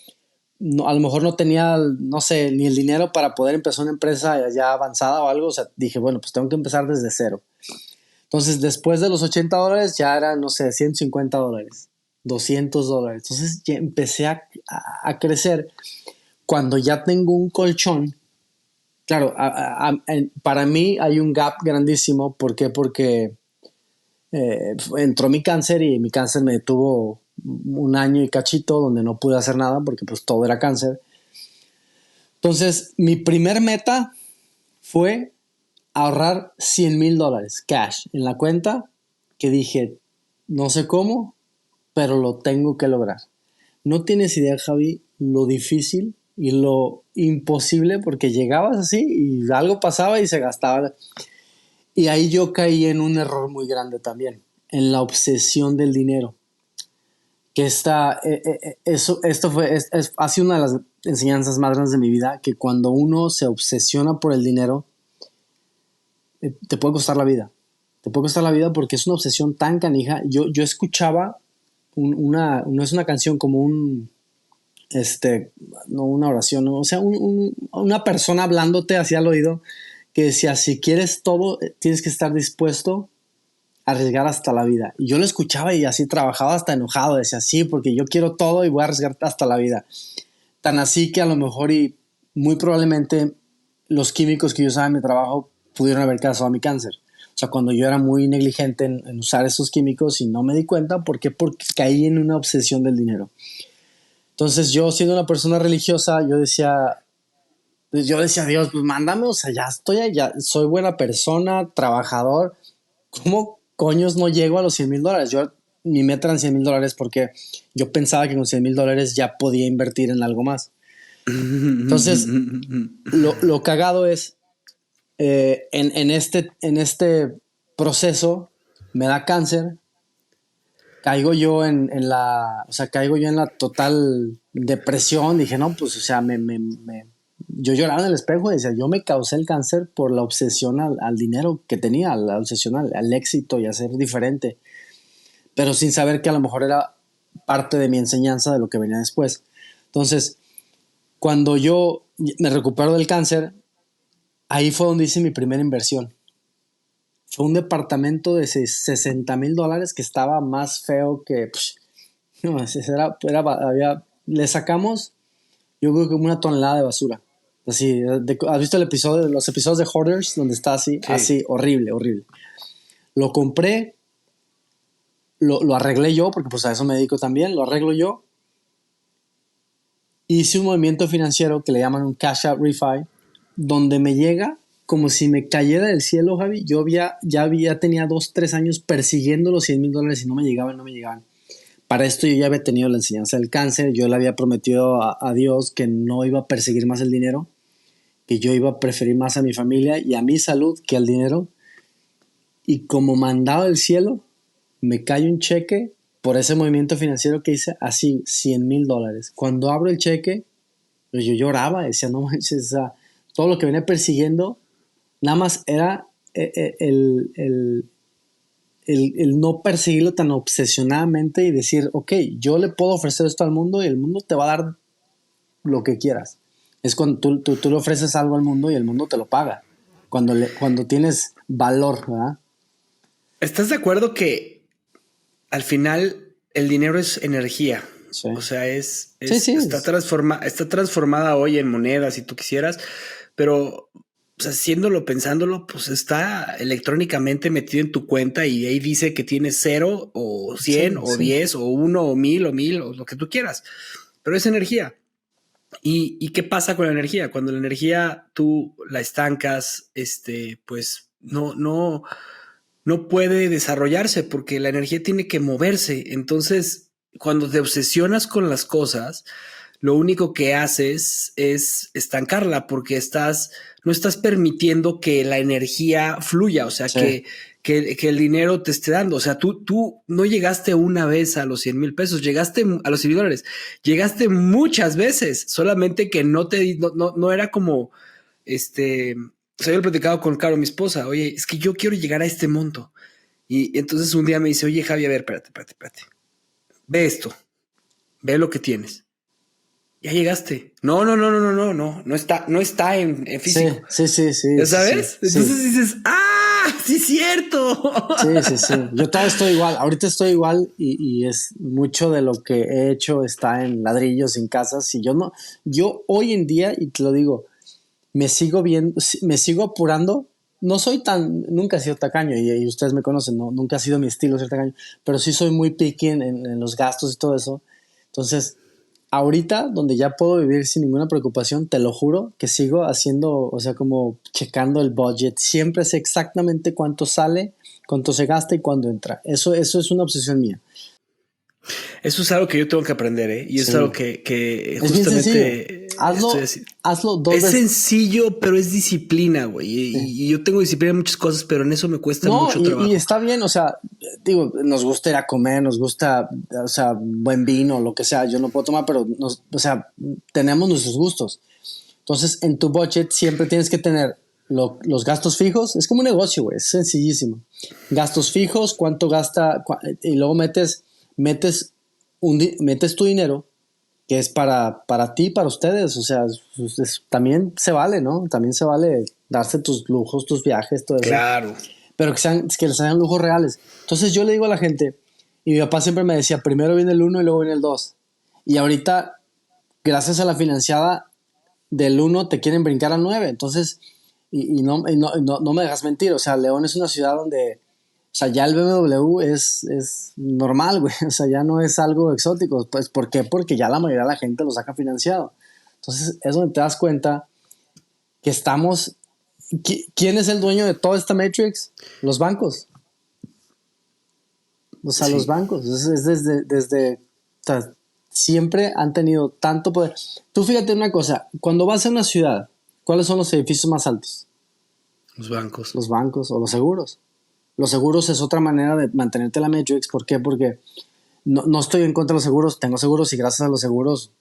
no, a lo mejor no tenía, no sé, ni el dinero para poder empezar una empresa ya avanzada o algo. O sea, dije, bueno, pues tengo que empezar desde cero. Entonces, después de los $80 ya eran, no sé, $150, $200. Entonces, ya empecé a crecer. Cuando ya tengo un colchón, claro, para mí hay un gap grandísimo. ¿Por qué? Porque entró mi cáncer y mi cáncer me detuvo un año y cachito donde no pude hacer nada porque pues todo era cáncer. Entonces, mi primer meta fue ahorrar $100,000 cash en la cuenta, que dije, no sé cómo, pero lo tengo que lograr. No tienes idea, Javi, lo difícil y lo imposible, porque llegabas así y algo pasaba y se gastaba. Y ahí yo caí en un error muy grande también, en la obsesión del dinero. Que ha sido una de las enseñanzas más grandes de mi vida, que cuando uno se obsesiona por el dinero, te puede costar la vida. Te puede costar la vida porque es una obsesión tan canija. Yo escuchaba no es una canción, como no una oración, ¿no? O sea, una persona hablándote hacia el oído que decía, si quieres todo, tienes que estar dispuesto a arriesgar hasta la vida. Y yo lo escuchaba y así trabajaba hasta enojado. Decía, sí, porque yo quiero todo y voy a arriesgar hasta la vida. Tan así que a lo mejor y muy probablemente los químicos que yo usaba en mi trabajo pudieron haber causado mi cáncer. O sea, cuando yo era muy negligente en usar esos químicos y no me di cuenta, ¿por qué? Porque caí en una obsesión del dinero. Entonces yo, siendo una persona religiosa, yo decía, Dios, pues mándame, o sea, ya estoy allá, soy buena persona, trabajador, ¿cómo coños no llego a los $100,000? Mi meta eran $100,000 porque yo pensaba que con $100,000 ya podía invertir en algo más. Entonces, lo cagado es, en este proceso me da cáncer, caigo yo en la total depresión. Dije, no, pues, o sea, yo lloraba en el espejo y decía, yo me causé el cáncer por la obsesión al dinero que tenía, la obsesión al éxito y a ser diferente, pero sin saber que a lo mejor era parte de mi enseñanza de lo que venía después. Entonces, cuando yo me recupero del cáncer, ahí fue donde hice mi primera inversión. Fue un departamento de $60,000 que estaba más feo que... no, le sacamos, yo creo que una tonelada de basura. Así, ¿has visto los episodios de Hoarders donde está así? Sí. Así, horrible, horrible. Lo compré, lo arreglé yo, porque pues a eso me dedico también, lo arreglo yo. Hice un movimiento financiero que le llaman un cash out refi, donde me llega como si me cayera del cielo, Javi. Yo tenía 2, 3 años persiguiendo los $100,000 y no me llegaban, no me llegaban. Para esto yo ya había tenido la enseñanza del cáncer, yo le había prometido a Dios que no iba a perseguir más el dinero, que yo iba a preferir más a mi familia y a mi salud que al dinero. Y como mandado del cielo, me cae un cheque por ese movimiento financiero que hice, así, $100,000. Cuando abro el cheque, pues yo lloraba, decía, no manches, o sea, todo lo que venía persiguiendo, nada más era el no perseguirlo tan obsesionadamente y decir, ok, yo le puedo ofrecer esto al mundo y el mundo te va a dar lo que quieras. Es cuando tú le ofreces algo al mundo y el mundo te lo paga. Cuando tienes valor, ¿verdad? ¿Estás de acuerdo que al final el dinero es energía? Sí. O sea, Sí. está transformada hoy en monedas, si tú quisieras, pero o sea, haciéndolo, pensándolo, pues está electrónicamente metido en tu cuenta y ahí dice que tienes 0 o 100 o 10 o 1 o 1000 o lo que tú quieras, pero es energía. ¿Y qué pasa con la energía? Cuando la energía tú la estancas, pues no puede desarrollarse porque la energía tiene que moverse. Entonces, cuando te obsesionas con las cosas, lo único que haces es estancarla porque no estás permitiendo que la energía fluya, o sea, Sí. que el dinero te esté dando. O sea, tú no llegaste una vez a los 100,000 pesos, llegaste a los $100,000, llegaste muchas veces, solamente que no era como, o sea, yo he platicado con Caro, mi esposa, oye, es que yo quiero llegar a este monto. Y entonces un día me dice, oye, Javi, a ver, espérate. Ve esto, ve lo que tienes. Ya llegaste. No está en físico. Sí. ¿Ya sabes? Sí. Entonces dices, sí es cierto. Sí. Yo todavía estoy igual, ahorita estoy igual y es mucho de lo que he hecho está en ladrillos, en casas y yo hoy en día, y te lo digo, me sigo apurando. No soy nunca he sido tacaño y ustedes me conocen, no, nunca ha sido mi estilo ser tacaño, pero sí soy muy picky en los gastos y todo eso. Entonces, ahorita, donde ya puedo vivir sin ninguna preocupación, te lo juro que sigo haciendo, o sea, como checando el budget. Siempre sé exactamente cuánto sale, cuánto se gasta y cuándo entra. Eso es una obsesión mía. Eso es algo que yo tengo que aprender, ¿eh? Y Sí. es algo que Es bien sencillo. justamente Hazlo, hazlo 2 Es veces. sencillo, pero es disciplina, güey. Sí. Y yo tengo disciplina en muchas cosas, pero en eso me cuesta mucho trabajo. Y está bien, o sea, digo, nos gusta ir a comer, nos gusta, o sea, buen vino, lo que sea. Yo no puedo tomar, pero, o sea, tenemos nuestros gustos. Entonces, en tu budget siempre tienes que tener los gastos fijos. Es como un negocio, güey. Es sencillísimo. Gastos fijos, cuánto gasta, y luego metes tu dinero que es para ti, para ustedes. O sea, también se vale, ¿no? También se vale darse tus lujos, tus viajes, todo eso. Claro. Pero que les hagan lujos reales. Entonces yo le digo a la gente, y mi papá siempre me decía, primero viene el 1 y luego viene el 2. Y ahorita, gracias a la financiada, del 1 te quieren brincar al 9. Entonces, no me dejas mentir. O sea, León es una ciudad donde, o sea, ya el BMW es normal, güey. O sea, ya no es algo exótico. Pues, ¿por qué? Porque ya la mayoría de la gente lo saca financiado. Entonces, es donde te das cuenta que estamos... ¿Quién es el dueño de toda esta Matrix? Los bancos. O sea, sí. Los bancos. Es desde o sea, siempre han tenido tanto poder. Tú fíjate una cosa, cuando vas a una ciudad, ¿cuáles son los edificios más altos? Los bancos. Los bancos o los seguros. Los seguros es otra manera de mantenerte la Matrix. ¿Por qué? Porque no estoy en contra de los seguros, tengo seguros y gracias a los seguros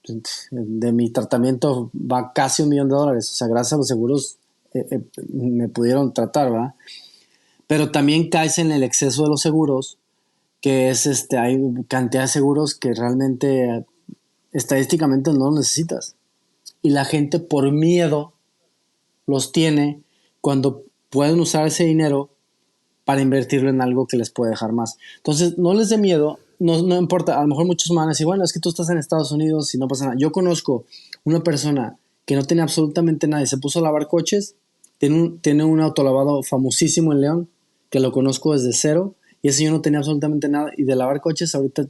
de mi tratamiento va casi $1,000,000. O sea, gracias a los seguros me pudieron tratar, ¿verdad? Pero también caes en el exceso de los seguros, que es hay cantidad de seguros que realmente estadísticamente no los necesitas. Y la gente por miedo los tiene cuando pueden usar ese dinero para invertirlo en algo que les puede dejar más. Entonces, no les dé miedo, no importa, a lo mejor muchos me van a decir, bueno, es que tú estás en Estados Unidos y no pasa nada. Yo conozco una persona que no tiene absolutamente nada y se puso a lavar coches, tiene un autolavado famosísimo en León, que lo conozco desde cero, y ese señor no tenía absolutamente nada, y de lavar coches ahorita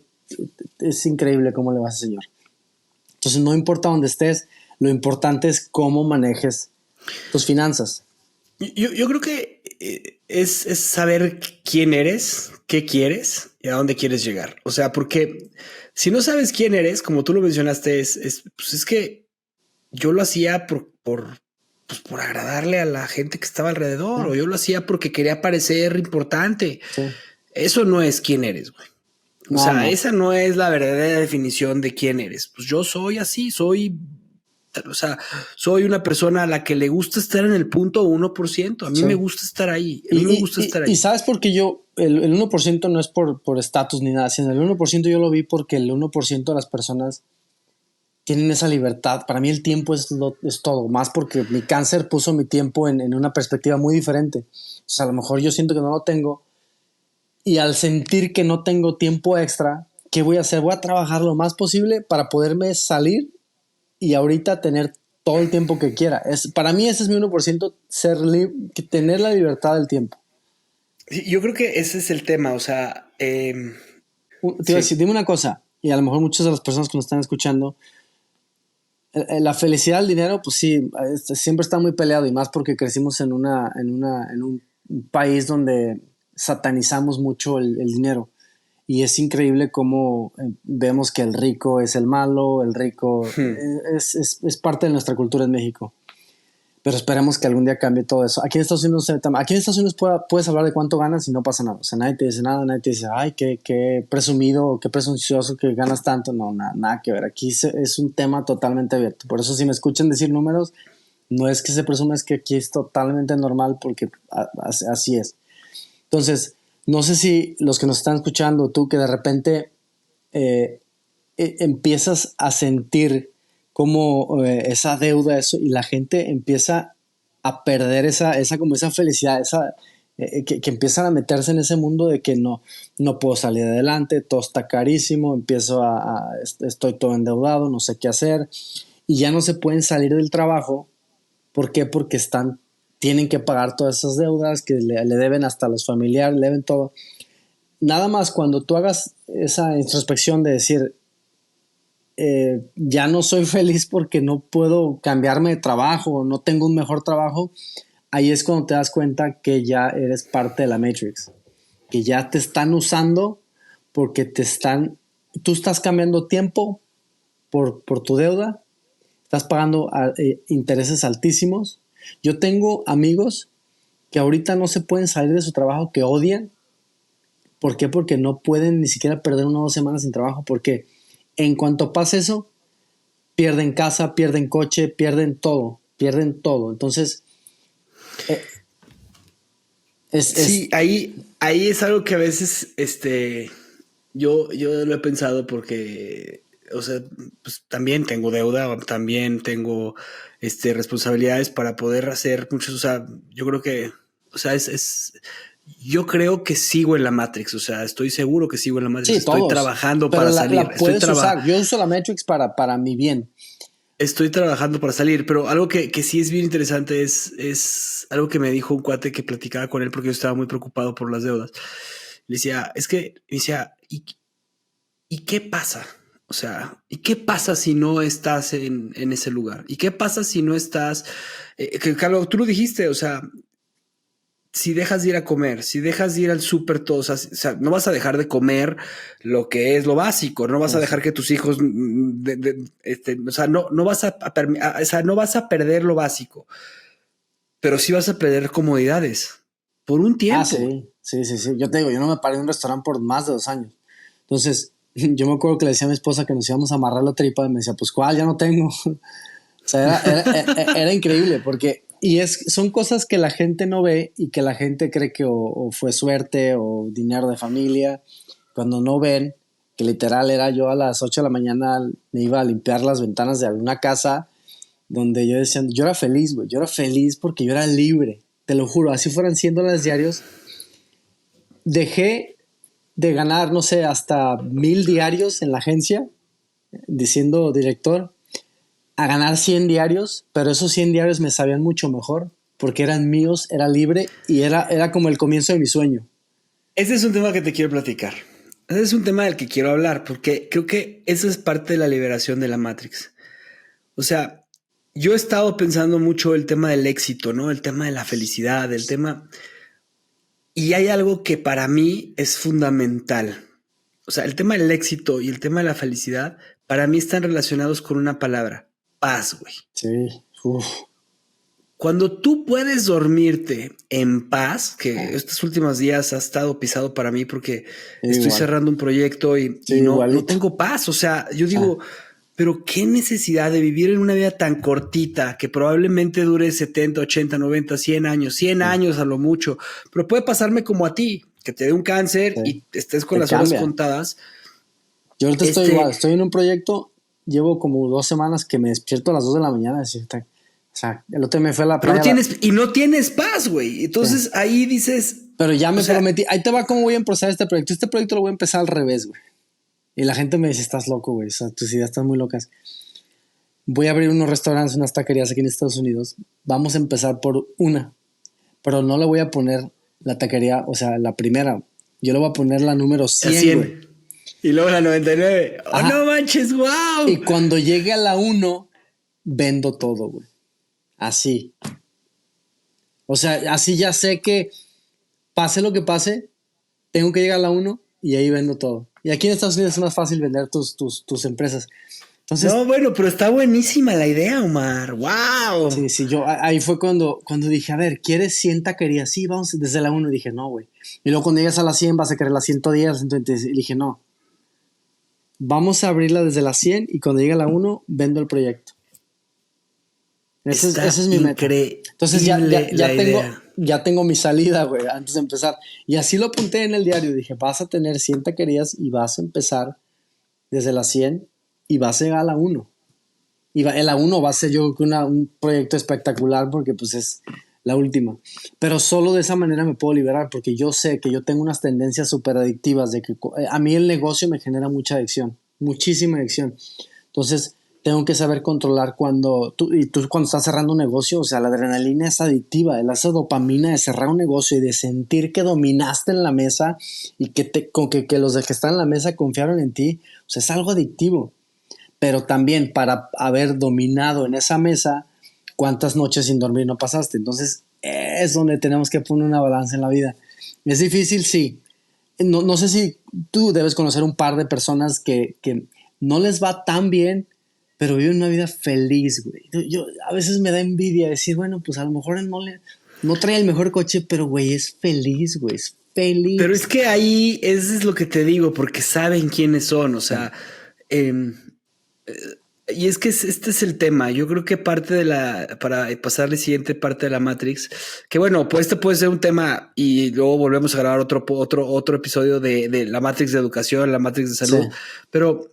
es increíble cómo le va a ese señor. Entonces, no importa dónde estés, lo importante es cómo manejes tus finanzas. Yo creo que es saber quién eres, qué quieres y a dónde quieres llegar. O sea, porque si no sabes quién eres, como tú lo mencionaste, pues es que yo lo hacía pues por agradarle a la gente que estaba alrededor, o ¿No? yo lo hacía porque quería parecer importante. Sí. Eso no es quién eres, güey. O No, sea, no. esa no es la verdadera definición de quién eres. Pues yo soy así, o sea, soy una persona a la que le gusta estar en el punto 1%. A mí me Sí. gusta estar ahí. A Y, mí me gusta estar y ahí. sabes por qué yo, el 1% no es por estatus ni nada, sino el 1% yo lo vi porque el 1% de las personas tienen esa libertad. Para mí el tiempo es todo, más porque mi cáncer puso mi tiempo en una perspectiva muy diferente. O sea, a lo mejor yo siento que no lo tengo y al sentir que no tengo tiempo extra, ¿qué voy a hacer? Voy a trabajar lo más posible para poderme salir y ahorita tener todo el tiempo que quiera. Para mí ese es mi 1%, tener la libertad del tiempo. Sí, yo creo que ese es el tema. O sea, Te iba a decir, sí. dime una cosa, y a lo mejor muchas de las personas que nos están escuchando, la felicidad, el dinero, pues sí, siempre está muy peleado y más porque crecimos en un país donde satanizamos mucho el dinero. Y es increíble cómo vemos que el rico es el malo, el rico es parte de nuestra cultura en México. Pero esperemos que algún día cambie todo eso. Aquí en Estados Unidos puedes hablar de cuánto ganas y no pasa nada. O sea, nadie te dice nada, nadie te dice, ay, qué presumido, qué presuncioso que ganas tanto. No, nada que ver. Aquí es un tema totalmente abierto. Por eso si me escuchan decir números, no es que se presuma, es que aquí es totalmente normal porque así es. Entonces, no sé si los que nos están escuchando, tú que de repente eh, empiezas a sentir como esa deuda, eso, y la gente empieza a perder como esa felicidad, que empiezan a meterse en ese mundo de que no puedo salir adelante, todo está carísimo, estoy todo endeudado, no sé qué hacer, y ya no se pueden salir del trabajo. ¿Por qué? Porque tienen que pagar todas esas deudas que le deben hasta a los familiares, le deben todo. Nada más cuando tú hagas esa introspección de decir, ya no soy feliz porque no puedo cambiarme de trabajo, no tengo un mejor trabajo, ahí es cuando te das cuenta que ya eres parte de la Matrix, que ya te están usando porque tú estás cambiando tiempo por tu deuda, estás pagando intereses altísimos. Yo tengo amigos que ahorita no se pueden salir de su trabajo, que odian. ¿Por qué? Porque no pueden ni siquiera perder 1 o 2 semanas sin trabajo, porque en cuanto pasa eso, pierden casa, pierden coche, pierden todo, pierden todo. Entonces, eh, Sí, ahí es algo que a veces, yo lo he pensado porque, o sea, pues también tengo deuda, también tengo, responsabilidades para poder hacer muchos, o sea, yo creo que, o sea, yo creo que sigo en la Matrix, o sea, estoy seguro que sigo en la Matrix, sí, estoy todos, trabajando pero para salir, la puedes usar. Yo uso la Matrix para mi bien. estoy trabajando para salir, pero algo que sí es bien interesante es algo que me dijo un cuate que platicaba con él porque yo estaba muy preocupado por las deudas. Le decía, me decía, ¿y qué pasa? O sea, ¿y qué pasa si no estás en ese lugar? ¿Y qué pasa si no estás? Carlos, tú lo dijiste, o sea, si dejas de ir a comer, si dejas de ir al súper, todo, o sea, no vas a dejar de comer lo que es lo básico, no vas a Así. dejar que tus hijos, o sea, no vas o sea, no vas a perder lo básico, pero sí vas a perder comodidades por un Ah, tiempo. sí, sí, sí, sí. Yo te digo, yo no me paré en un restaurante por más de 2 años. Entonces, yo me acuerdo que le decía a mi esposa que nos íbamos a amarrar la tripa y me decía, pues, ¿cuál? Ya no tengo. O sea, era increíble porque, son cosas que la gente no ve y que la gente cree que o fue suerte o dinero de familia, cuando no ven que literal era yo a las 8 de la mañana me iba a limpiar las ventanas de alguna casa donde yo decía, yo era feliz, güey, yo era feliz porque yo era libre, te lo juro, así fueran $100 diarios, dejé de ganar, no sé, hasta 1,000 diarios en la agencia, diciendo director, a ganar 100 diarios, pero esos 100 diarios me sabían mucho mejor porque eran míos, era libre y era como el comienzo de mi sueño. Ese es un tema que te quiero platicar. Ese es un tema del que quiero hablar porque creo que esa es parte de la liberación de la Matrix. O sea, yo he estado pensando mucho el tema del éxito, ¿no? El tema de la felicidad, el tema... Y hay algo que para mí es fundamental. O sea, el tema del éxito y el tema de la felicidad, para mí están relacionados con una palabra, paz, güey. Sí, uf. Cuando tú puedes dormirte en paz, que estos últimos días ha estado pisado para mí porque estoy cerrando un proyecto y no tengo paz. O sea, yo digo, pero qué necesidad de vivir en una vida tan cortita que probablemente dure 70, 80, 90, 100 años, 100 años a lo mucho, pero puede pasarme como a ti, que te dé un cáncer y estés con las horas contadas. Yo ahorita estoy igual, estoy en un proyecto, llevo como 2 semanas que me despierto a las 2 de la mañana a decir, o sea, el otro me fue a la playa. Y no tienes paz, güey. Entonces ahí dices... Pero ya me prometí, ahí te va cómo voy a empezar este proyecto. Este proyecto lo voy a empezar al revés, güey. Y la gente me dice, estás loco, güey, o sea, tus ideas están muy locas. Voy a abrir unos restaurantes, unas taquerías aquí en Estados Unidos. Vamos a empezar por una, pero no le voy a poner la taquería, o sea, la primera. Yo le voy a poner la número 100, güey. Y luego la 99. ¡Oh, no manches, wow! Y cuando llegue a la 1, vendo todo, güey. Así. O sea, así ya sé que pase lo que pase, tengo que llegar a la 1 y ahí vendo todo. Y aquí en Estados Unidos es más fácil vender tus empresas. Entonces, no, bueno, pero está buenísima la idea, Omar. ¡Wow! Sí, yo ahí fue cuando dije, a ver, ¿quieres 100 taquerías? Sí, vamos desde la 1. Dije, no, güey. Y luego cuando llegas a la 100 vas a querer la 110. Entonces dije, no. Vamos a abrirla desde la 100 y cuando llegue a la 1, vendo el proyecto. Ese es mi meta. Entonces ya tengo mi salida, güey, antes de empezar. Y así lo apunté en el diario. Dije, vas a tener 100 taquerías y vas a empezar desde la 100 y vas a llegar a la 1. Y la 1 va a ser yo creo un proyecto espectacular porque pues es la última. Pero solo de esa manera me puedo liberar porque yo sé que yo tengo unas tendencias súper adictivas de que a mí el negocio me genera mucha adicción, muchísima adicción. Entonces tengo que saber controlar cuando tú cuando estás cerrando un negocio, o sea, la adrenalina es adictiva, esa dopamina de cerrar un negocio y de sentir que dominaste en la mesa y que los de que están en la mesa confiaron en ti, o sea, es algo adictivo. Pero también para haber dominado en esa mesa, ¿cuántas noches sin dormir no pasaste? Entonces es donde tenemos que poner una balanza en la vida. ¿Es difícil? Sí. No sé si tú debes conocer un par de personas que no les va tan bien, pero viven una vida feliz, güey. Yo a veces me da envidia decir, bueno, pues a lo mejor no trae el mejor coche, pero güey, es feliz, güey, es feliz. Pero es que ahí, eso es lo que te digo, porque saben quiénes son, o sea, y es que este es el tema. Yo creo que para pasar a la siguiente parte de la Matrix, que bueno, pues este puede ser un tema y luego volvemos a grabar otro episodio de la Matrix de educación, la Matrix de salud, pero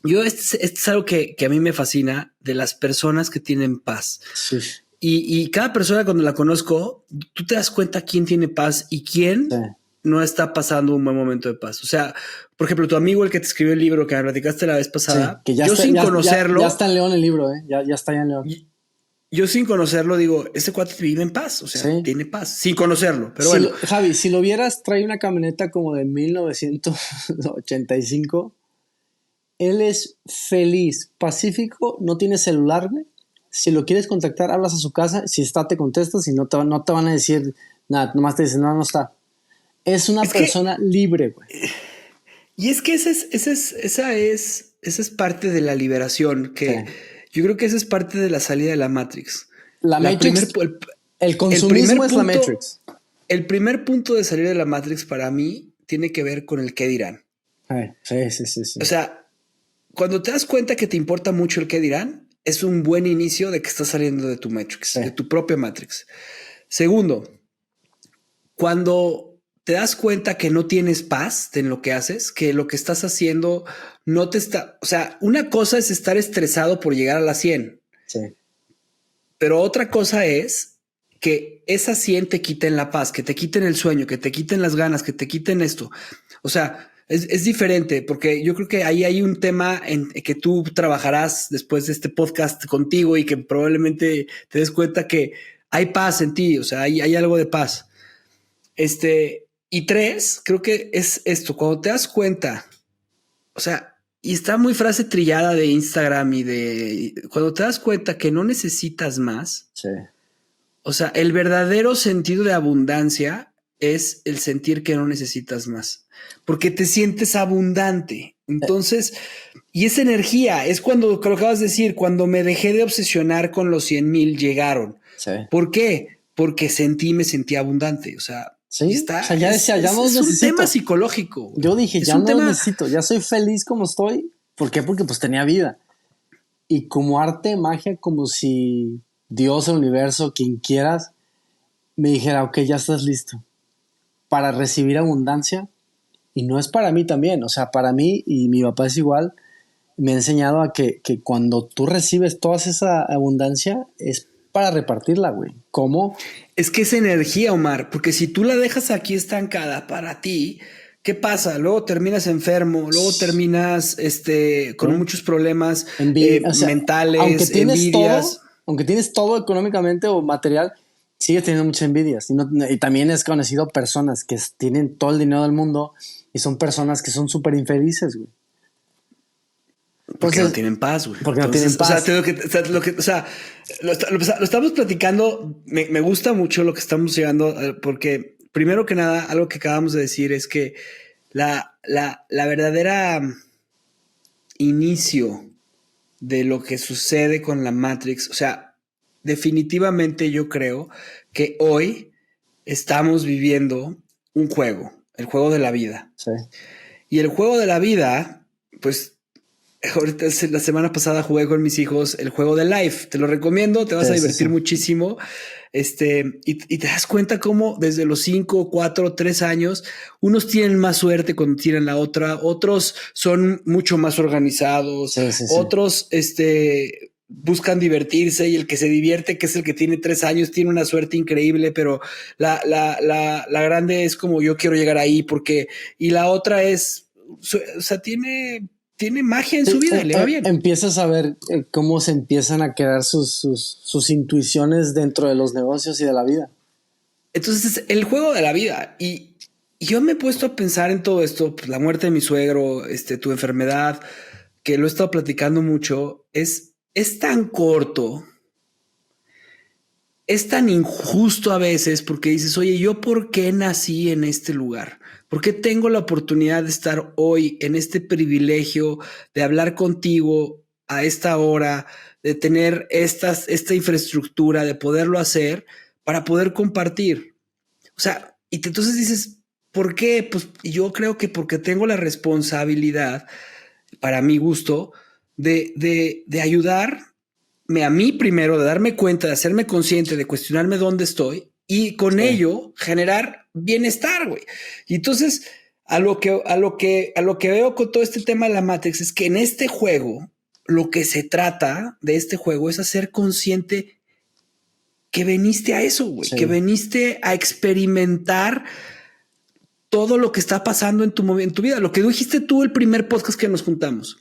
este es algo que a mí me fascina de las personas que tienen paz. Sí. Y cada persona cuando la conozco, tú te das cuenta quién tiene paz y quién no está pasando un buen momento de paz. O sea, por ejemplo, tu amigo, el que te escribió el libro que me platicaste la vez pasada, que sin conocerlo. Ya está en León el libro, ya está ya en León. Yo sin conocerlo digo, este cuate vive en paz, o sea, tiene paz, sin conocerlo. Pero bueno. Javi, si lo vieras, trae una camioneta como de 1985. Él es feliz, pacífico, no tiene celular, güey. Si lo quieres contactar, hablas a su casa. Si está, te contestas. Si no te van a decir nada. Nomás te dicen, no está. Es una persona libre, güey. Y es que esa es parte de la liberación. Que yo creo que esa es parte de la salida de la Matrix. El consumismo es la Matrix. El primer punto de salir de la Matrix para mí tiene que ver con el qué dirán. Sí. O sea, cuando te das cuenta que te importa mucho el qué dirán, es un buen inicio de que estás saliendo de tu Matrix, de tu propia Matrix. Segundo, cuando te das cuenta que no tienes paz en lo que haces, que lo que estás haciendo no te está... O sea, una cosa es estar estresado por llegar a la 100. Sí. Pero otra cosa es que esa 100 te quiten la paz, que te quiten el sueño, que te quiten las ganas, que te quiten esto. O sea... Es diferente porque yo creo que ahí hay un tema en que tú trabajarás después de este podcast contigo y que probablemente te des cuenta que hay paz en ti, o sea, hay algo de paz. Y 3, creo que es esto, cuando te das cuenta, o sea, y está muy frase trillada de Instagram y de cuando te das cuenta que no necesitas más. Sí. O sea, el verdadero sentido de abundancia es el sentir que no necesitas más, porque te sientes abundante. Entonces, y esa energía es cuando, lo que acabas de decir, cuando me dejé de obsesionar con los 100,000 llegaron. Sí. ¿Por qué? Porque me sentí abundante. O sea, Sí, y está, o sea, ya decía, ya no es un necesito. tema psicológico. Yo dije, es ya un no tema... necesito, ya soy feliz como estoy. ¿Por qué? Porque pues tenía vida. Y como arte, magia, como si Dios, el universo, quien quieras, me dijera, ok, ya estás listo para recibir abundancia. Y no es para mí también, o sea, para mí, y mi papá es igual, me ha enseñado a que cuando tú recibes toda esa abundancia es para repartirla, güey. ¿Cómo? Es que es energía, Omar, porque si tú la dejas aquí estancada para ti, ¿qué pasa? Luego terminas enfermo, luego terminas con muchos problemas O sea, mentales, envidias. aunque tienes todo económicamente o material, sigues teniendo muchas envidias. Y también es conocido personas que tienen todo el dinero del mundo y son personas que son súper infelices, güey. Porque no tienen paz, güey. Porque no tienen paz. Lo estamos platicando. Me gusta mucho lo que estamos llegando, porque primero que nada, algo que acabamos de decir es que la verdadera inicio de lo que sucede con la Matrix, o sea, definitivamente yo creo que hoy estamos viviendo un juego, el juego de la vida. Sí. Y el juego de la vida, pues ahorita la semana pasada jugué con mis hijos el juego de Life. Te lo recomiendo, te vas a divertir muchísimo. Y te das cuenta cómo desde los 5, 4, 3 años, unos tienen más suerte cuando tienen la otra, otros son mucho más organizados, otros buscan divertirse y el que se divierte, que es el que tiene 3 años, tiene una suerte increíble, pero la grande es como yo quiero llegar ahí porque, y la otra es, o sea, tiene magia en su vida y le va bien. Empiezas a ver cómo se empiezan a crear sus intuiciones dentro de los negocios y de la vida. Entonces es el juego de la vida. Y yo me he puesto a pensar en todo esto, pues, la muerte de mi suegro, tu enfermedad, que lo he estado platicando mucho, es tan corto, es tan injusto a veces porque dices, oye, ¿yo por qué nací en este lugar? ¿Por qué tengo la oportunidad de estar hoy en este privilegio de hablar contigo a esta hora, de tener esta infraestructura, de poderlo hacer para poder compartir? O sea, entonces dices, ¿por qué? Pues yo creo que porque tengo la responsabilidad, para mi gusto, de ayudarme a mí primero, de darme cuenta, de hacerme consciente, de cuestionarme dónde estoy y con ello generar bienestar, güey. Y entonces a lo que veo con todo este tema de la Matrix es que en este juego, lo que se trata de este juego es hacer consciente que veniste a eso, güey, que veniste a experimentar todo lo que está pasando en tu vida. Lo que dijiste tú el primer podcast que nos juntamos.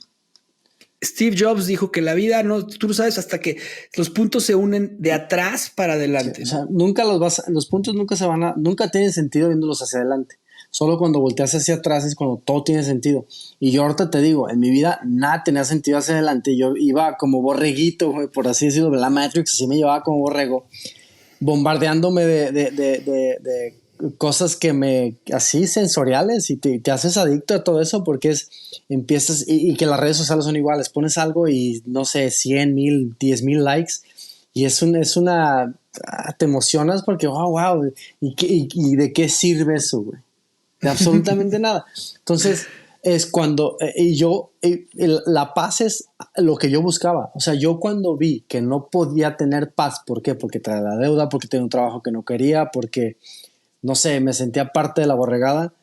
Steve Jobs dijo que la vida no, tú lo sabes hasta que los puntos se unen de atrás para adelante. Sí, o sea, los puntos nunca tienen sentido viéndolos hacia adelante. Solo cuando volteas hacia atrás es cuando todo tiene sentido. Y yo ahorita te digo, en mi vida nada tenía sentido hacia adelante. Yo iba como borreguito, por así decirlo, la Matrix así me llevaba como borrego, bombardeándome de cosas así sensoriales, y te haces adicto a todo eso porque empiezas, y que las redes sociales son iguales, pones algo y no sé, 100,000, 10,000 likes, y te emocionas porque wow, y de qué sirve eso, güey, de absolutamente nada. Entonces es cuando, la paz es lo que yo buscaba. O sea, yo cuando vi que no podía tener paz, ¿por qué? Porque traía la deuda, porque tenía un trabajo que no quería, porque no sé, me sentía parte de la borregada.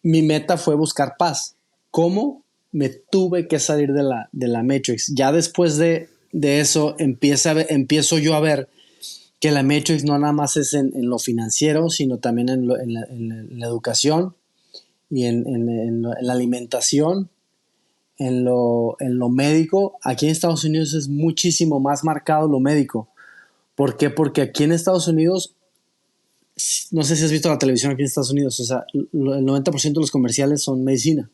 Mi meta fue buscar paz. ¿Cómo? Me tuve que salir de la Matrix. Ya después de eso empiezo yo a ver que la Matrix no nada más es en lo financiero, sino también en la educación y en la alimentación, en lo médico. Aquí en Estados Unidos es muchísimo más marcado lo médico. ¿Por qué? Porque aquí en Estados Unidos, no sé si has visto la televisión aquí en Estados Unidos, o sea, el 90% de los comerciales son medicina.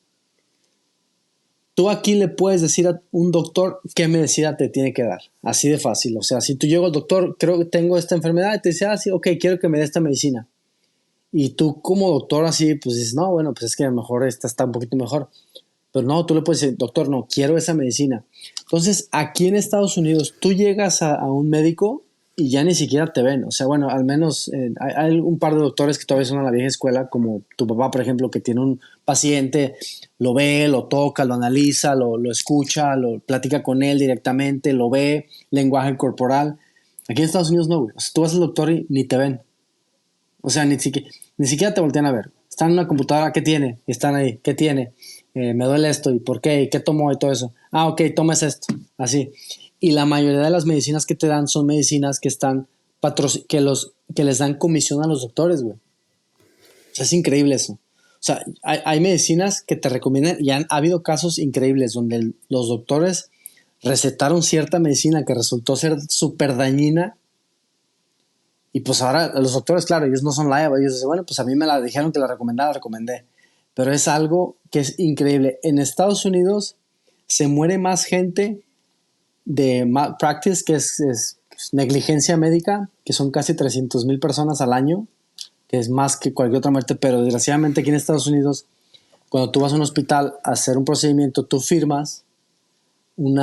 Tú aquí le puedes decir a un doctor qué medicina te tiene que dar. Así de fácil. O sea, si tú llegas al doctor, creo que tengo esta enfermedad, y te dice, sí, ok, quiero que me dé esta medicina. Y tú como doctor así, pues dices, no, bueno, pues es que a lo mejor esta está un poquito mejor. Pero no, tú le puedes decir, doctor, no, quiero esa medicina. Entonces, aquí en Estados Unidos, tú llegas a un médico y ya ni siquiera te ven. O sea, bueno, al menos hay un par de doctores que todavía son a la vieja escuela, como tu papá, por ejemplo, que tiene un paciente, lo ve, lo toca, lo analiza, lo escucha, lo platica con él directamente, lo ve, lenguaje corporal. Aquí en Estados Unidos no, güey. O sea, tú vas al doctor y ni te ven. O sea, ni siquiera te voltean a ver. Están en una computadora, ¿qué tiene? Y están ahí, ¿qué tiene? Me duele esto, ¿y por qué? ¿Y qué tomó? Y todo eso. Ah, ok, tomes esto. Así. Y la mayoría de las medicinas que te dan son medicinas que están que les dan comisión a los doctores, güey. O sea, es increíble eso. O sea, hay medicinas que te recomiendan y ha habido casos increíbles donde los doctores recetaron cierta medicina que resultó ser súper dañina. Y pues ahora los doctores, claro, ellos no son liable. Ellos dicen, bueno, pues a mí me la dijeron que la recomendé. Pero es algo que es increíble. En Estados Unidos se muere más gente de malpractice, que es negligencia médica, que son casi 300,000 personas al año, que es más que cualquier otra muerte. Pero desgraciadamente aquí en Estados Unidos, cuando tú vas a un hospital a hacer un procedimiento, tú firmas un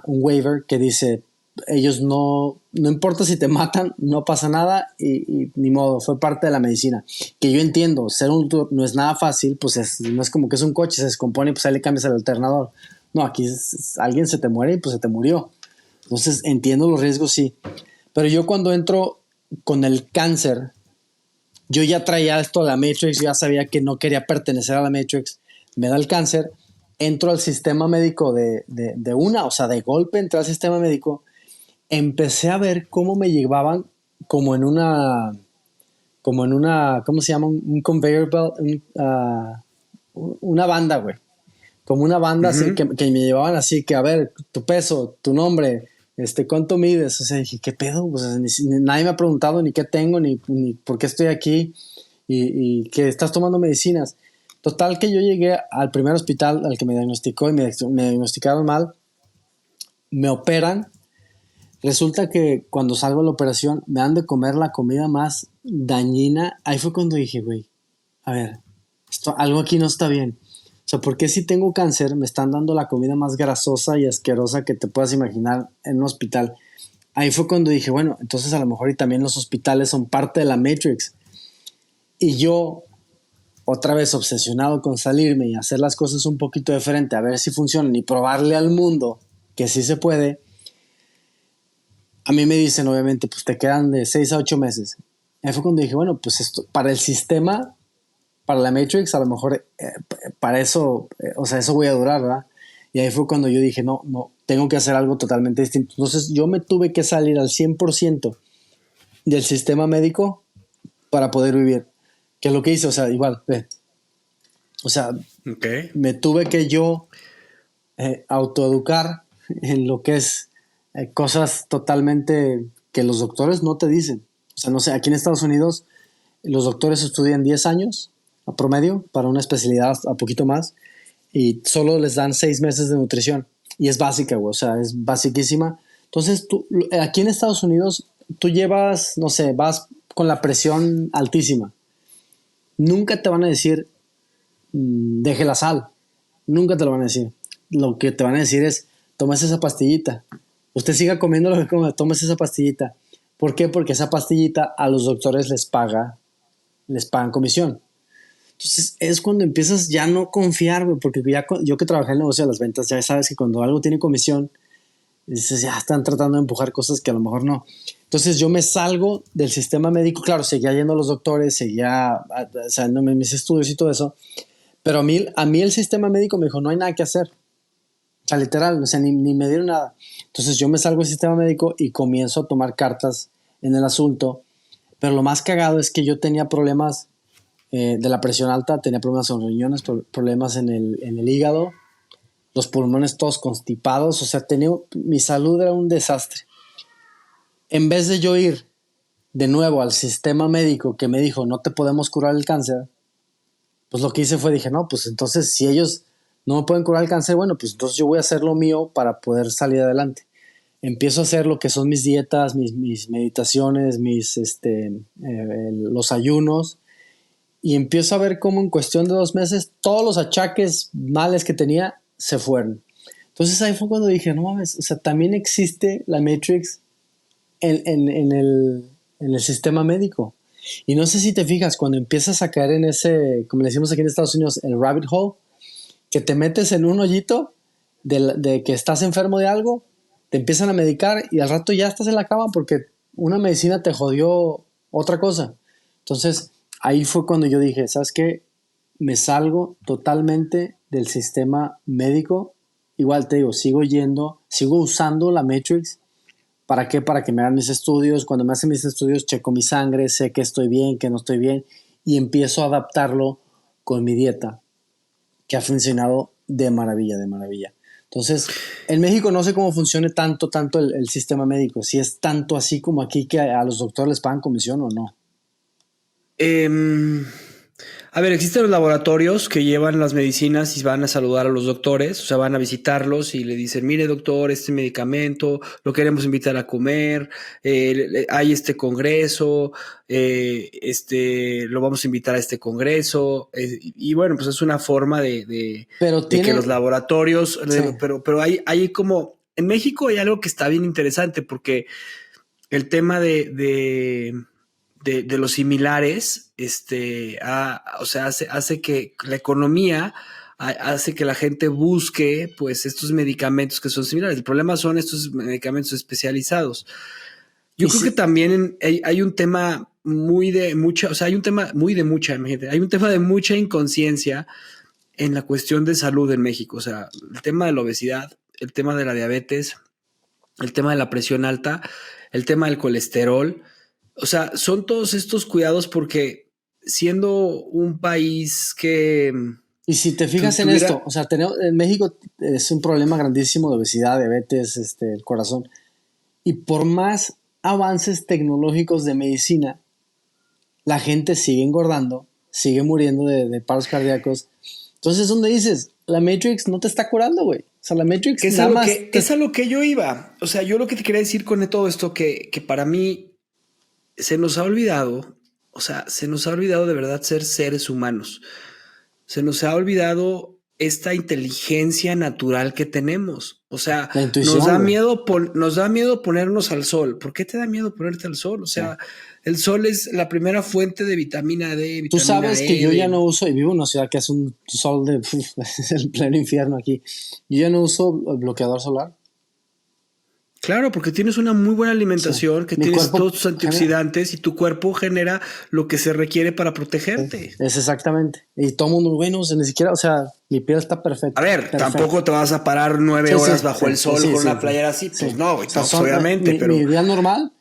waiver que dice, ellos no importa si te matan, no pasa nada y ni modo, fue parte de la medicina. Que yo entiendo, ser un doctor no es nada fácil, pues no es como que es un coche, se descompone y pues ahí le cambias el alternador. No, aquí alguien se te muere y pues se te murió. Entonces entiendo los riesgos, sí. Pero yo cuando entro con el cáncer, yo ya traía esto a la Matrix, ya sabía que no quería pertenecer a la Matrix, me da el cáncer, entro al sistema médico o sea, de golpe entré al sistema médico, empecé a ver cómo me llevaban como en una, ¿cómo se llama? Un conveyor belt, una banda, güey. Como una banda así que me llevaban así, que a ver, tu peso, tu nombre, cuánto mides. O sea, dije, ¿qué pedo? O sea, nadie me ha preguntado ni qué tengo, ni por qué estoy aquí y que estás tomando medicinas. Total que yo llegué al primer hospital al que me diagnosticó y me diagnosticaron mal, me operan. Resulta que cuando salgo de la operación me dan de comer la comida más dañina. Ahí fue cuando dije, güey, a ver, algo aquí no está bien. O sea, ¿por qué si tengo cáncer me están dando la comida más grasosa y asquerosa que te puedas imaginar en un hospital? Ahí fue cuando dije, bueno, entonces a lo mejor y también los hospitales son parte de la Matrix. Y yo, otra vez obsesionado con salirme y hacer las cosas un poquito diferente, a ver si funcionan y probarle al mundo que sí se puede. A mí me dicen, obviamente, pues te quedan de 6 a 8 meses. Ahí fue cuando dije, bueno, pues esto, para el sistema, para la Matrix, a lo mejor para eso, o sea, eso voy a durar, ¿verdad? Y ahí fue cuando yo dije, no, tengo que hacer algo totalmente distinto. Entonces yo me tuve que salir al 100% del sistema médico para poder vivir. Que es lo que hice, o sea, igual, ve. O sea, me tuve que yo autoeducar en lo que es cosas totalmente que los doctores no te dicen. O sea, no sé, aquí en Estados Unidos los doctores estudian 10 años a promedio para una especialidad a poquito más y solo les dan 6 meses de nutrición. Y es básica, güey, o sea, es basiquísima. Entonces, aquí en Estados Unidos, tú llevas, no sé, vas con la presión altísima. Nunca te van a decir, deje la sal. Nunca te lo van a decir. Lo que te van a decir es, tomes esa pastillita. Usted siga comiendo lo que come, tomes esa pastillita. ¿Por qué? Porque esa pastillita a los doctores les pagan comisión. Entonces es cuando empiezas ya no confiar, güey, porque yo que trabajé en el negocio de las ventas, ya sabes que cuando algo tiene comisión, dices, ya están tratando de empujar cosas que a lo mejor no. Entonces yo me salgo del sistema médico, claro, seguía yendo a los doctores, seguía haciéndome mis estudios y todo eso, pero a mí el sistema médico me dijo, no hay nada que hacer. O sea, literal, o sea, ni me dieron nada. Entonces yo me salgo del sistema médico y comienzo a tomar cartas en el asunto. Pero lo más cagado es que yo tenía problemas de la presión alta, tenía problemas en los riñones, problemas en el hígado, los pulmones todos constipados. O sea, mi salud era un desastre. En vez de yo ir de nuevo al sistema médico que me dijo, no te podemos curar el cáncer, pues lo que hice fue, dije, no, pues entonces si ellos no me pueden curar el cáncer, bueno, pues entonces yo voy a hacer lo mío para poder salir adelante. Empiezo a hacer lo que son mis dietas, mis meditaciones, los ayunos, y empiezo a ver cómo en cuestión de 2 meses todos los achaques males que tenía se fueron. Entonces ahí fue cuando dije, no mames, o sea, también existe la Matrix en el sistema médico. Y no sé si te fijas, cuando empiezas a caer en ese, como le decimos aquí en Estados Unidos, el rabbit hole, que te metes en un hoyito de que estás enfermo de algo, te empiezan a medicar y al rato ya estás en la cama porque una medicina te jodió otra cosa. Entonces, ahí fue cuando yo dije, ¿sabes qué? Me salgo totalmente del sistema médico. Igual te digo, sigo usando la Matrix. ¿Para qué? Para que me hagan mis estudios. Cuando me hacen mis estudios, checo mi sangre, sé que estoy bien, que no estoy bien, y empiezo a adaptarlo con mi dieta, que ha funcionado de maravilla, de maravilla. Entonces, en México no sé cómo funcione tanto el sistema médico, si es tanto así como aquí que a los doctores les pagan comisión o no. A ver, existen los laboratorios que llevan las medicinas y van a saludar a los doctores, o sea, van a visitarlos y le dicen, mire doctor, este medicamento, lo queremos invitar a comer, hay este congreso, lo vamos a invitar a este congreso, y bueno, pues es una forma de que los laboratorios, sí. pero hay como, en México hay algo que está bien interesante porque el tema de los similares, o sea, hace que la economía hace que la gente busque pues estos medicamentos que son similares. El problema son estos medicamentos especializados. Yo creo que también hay un tema muy de mucha, o sea, hay un tema muy de mucha, imagínate, hay un tema de mucha inconsciencia en la cuestión de salud en México. O sea, el tema de la obesidad, el tema de la diabetes, el tema de la presión alta, el tema del colesterol. O sea, son todos estos cuidados porque siendo un país que... Y si te fijas en esto, o sea, en México es un problema grandísimo de obesidad, diabetes, el corazón. Y por más avances tecnológicos de medicina, la gente sigue engordando, sigue muriendo de paros cardíacos. Entonces, ¿dónde dices? La Matrix no te está curando, güey. O sea, la Matrix es a lo que yo iba. O sea, yo lo que te quería decir con todo esto, que para mí se nos ha olvidado, o sea, se nos ha olvidado de verdad ser seres humanos. Se nos ha olvidado esta inteligencia natural que tenemos. O sea, nos da miedo ponernos al sol. ¿Por qué te da miedo ponerte al sol? O sea, el sol es la primera fuente de vitamina D, vitamina Tú sabes E, que yo ya no uso, y vivo en una ciudad que hace un sol de el pleno infierno aquí. Yo ya no uso bloqueador solar. Claro, porque tienes una muy buena alimentación, que tienes todos tus antioxidantes y tu cuerpo genera lo que se requiere para protegerte. Es exactamente. Y todo el mundo, bueno, ni siquiera, o sea, mi piel está perfecta. A ver, tampoco te vas a parar 9 horas bajo el sol con una playera así. Pues no, güey, obviamente. Mi día normal,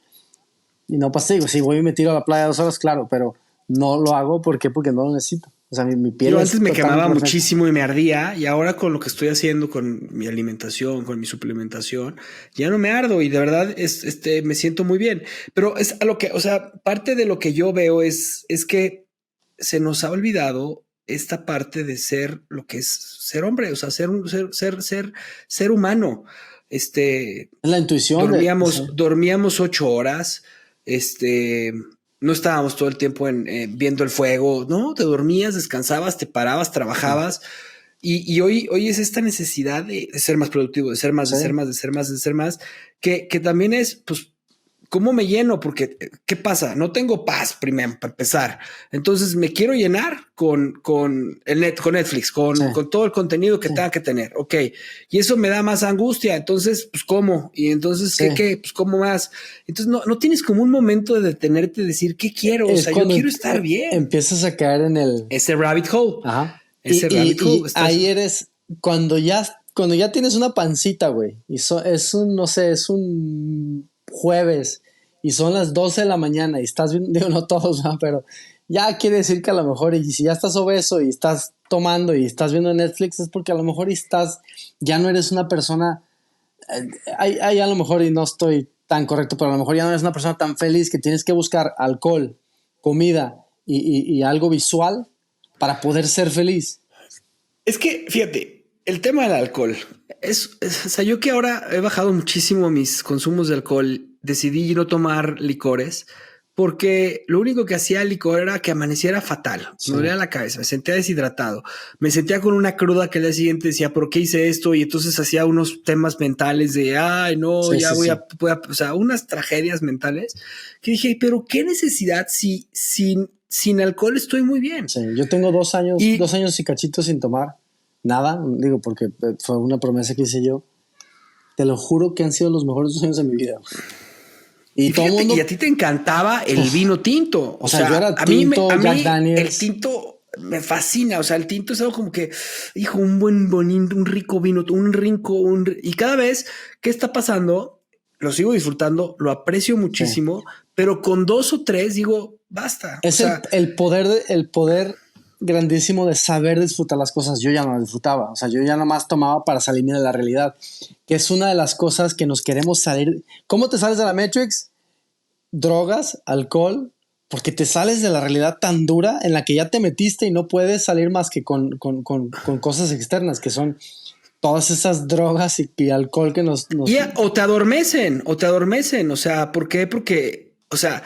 y no pasa, digo, si voy y me tiro a la playa 2 horas, claro, pero no lo hago, ¿por qué? Porque no lo necesito. O sea, mi piel. Yo antes me quemaba muchísimo y me ardía, y ahora con lo que estoy haciendo con mi alimentación, con mi suplementación, ya no me ardo y de verdad me siento muy bien. Pero es a lo que, o sea, parte de lo que yo veo es que se nos ha olvidado esta parte de ser lo que es ser hombre, o sea, ser humano. Es la intuición. Dormíamos 8 horas, no estábamos todo el tiempo viendo el fuego, no, te dormías, descansabas, te parabas, trabajabas. Y hoy es esta necesidad de ser más productivo, de ser más, de ser más, de ser más, de ser más, que también es, pues, ¿cómo me lleno? Porque, ¿qué pasa? No tengo paz, primero, para empezar. Entonces me quiero llenar con Netflix, con todo el contenido que tenga que tener. Ok. Y eso me da más angustia. Entonces, pues, ¿cómo? Y entonces, ¿qué? Pues, ¿cómo más? Entonces, no tienes como un momento de detenerte y decir, ¿qué quiero? O sea, yo quiero estar bien. Empiezas a caer en ese rabbit hole. Ajá. Y ahí eres, cuando ya tienes una pancita, güey, y es un jueves y son las 12 de la mañana y estás viendo, digo, no todos, ¿no? Pero ya quiere decir que a lo mejor, y si ya estás obeso y estás tomando y estás viendo Netflix, es porque a lo mejor ya no eres una persona, hay a lo mejor, y no estoy tan correcto, pero a lo mejor ya no eres una persona tan feliz que tienes que buscar alcohol, comida y algo visual para poder ser feliz. Es que, fíjate, el tema del alcohol. O sea, yo que ahora he bajado muchísimo mis consumos de alcohol, decidí no tomar licores porque lo único que hacía el licor era que amaneciera fatal. Sí. Me dolía la cabeza, me sentía deshidratado, me sentía con una cruda que al día siguiente decía, ¿por qué hice esto? Y entonces hacía unos temas mentales de, ay, no, Sí, ya sí, voy sí. o sea, unas tragedias mentales que dije, pero qué necesidad si sin alcohol estoy muy bien. Sí, yo tengo 2 años, Y 2 años y cachito sin tomar nada, digo, porque fue una promesa que hice yo. Te lo juro que han sido los mejores 2 años de mi vida. Y todo el fíjate, y a mundo, ti te encantaba el vino tinto. o sea, yo era a tinto, a Jack mí el Daniels. tinto me fascina. O sea, el tinto es algo como que, hijo, un rico vino, y cada vez que está pasando, lo sigo disfrutando, lo aprecio Sí. muchísimo, pero con 2 o 3 digo, basta. O Es sea, el poder grandísimo de saber disfrutar las cosas. Yo ya no las disfrutaba. O sea, yo ya nomás tomaba para salirme de la realidad, que es una de las cosas que nos queremos salir. ¿Cómo te sales de la Matrix? Drogas, alcohol, porque te sales de la realidad tan dura en la que ya te metiste y no puedes salir más que con cosas externas, que son todas esas drogas y alcohol que nos... o te adormecen, o te adormecen. O sea, ¿por qué? Porque, o sea,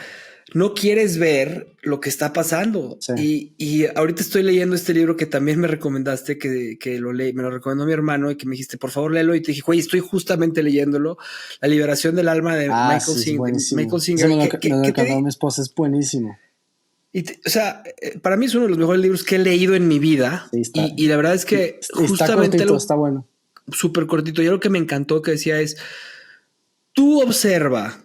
no quieres ver lo que está pasando. Sí. Y ahorita estoy leyendo este libro que también me recomendaste, que me lo recomendó mi hermano y que me dijiste, por favor, léelo. Y te dije, güey, estoy justamente leyéndolo. La liberación del alma de Sí, es buenísimo. Michael Ese Singer. me lo encantó mi esposa, es buenísimo. O sea, para mí es uno de los mejores libros que he leído en mi vida. Sí, Y la verdad es que está justamente cortito, está bueno. súper cortito. Y algo que me encantó que decía es, tú observa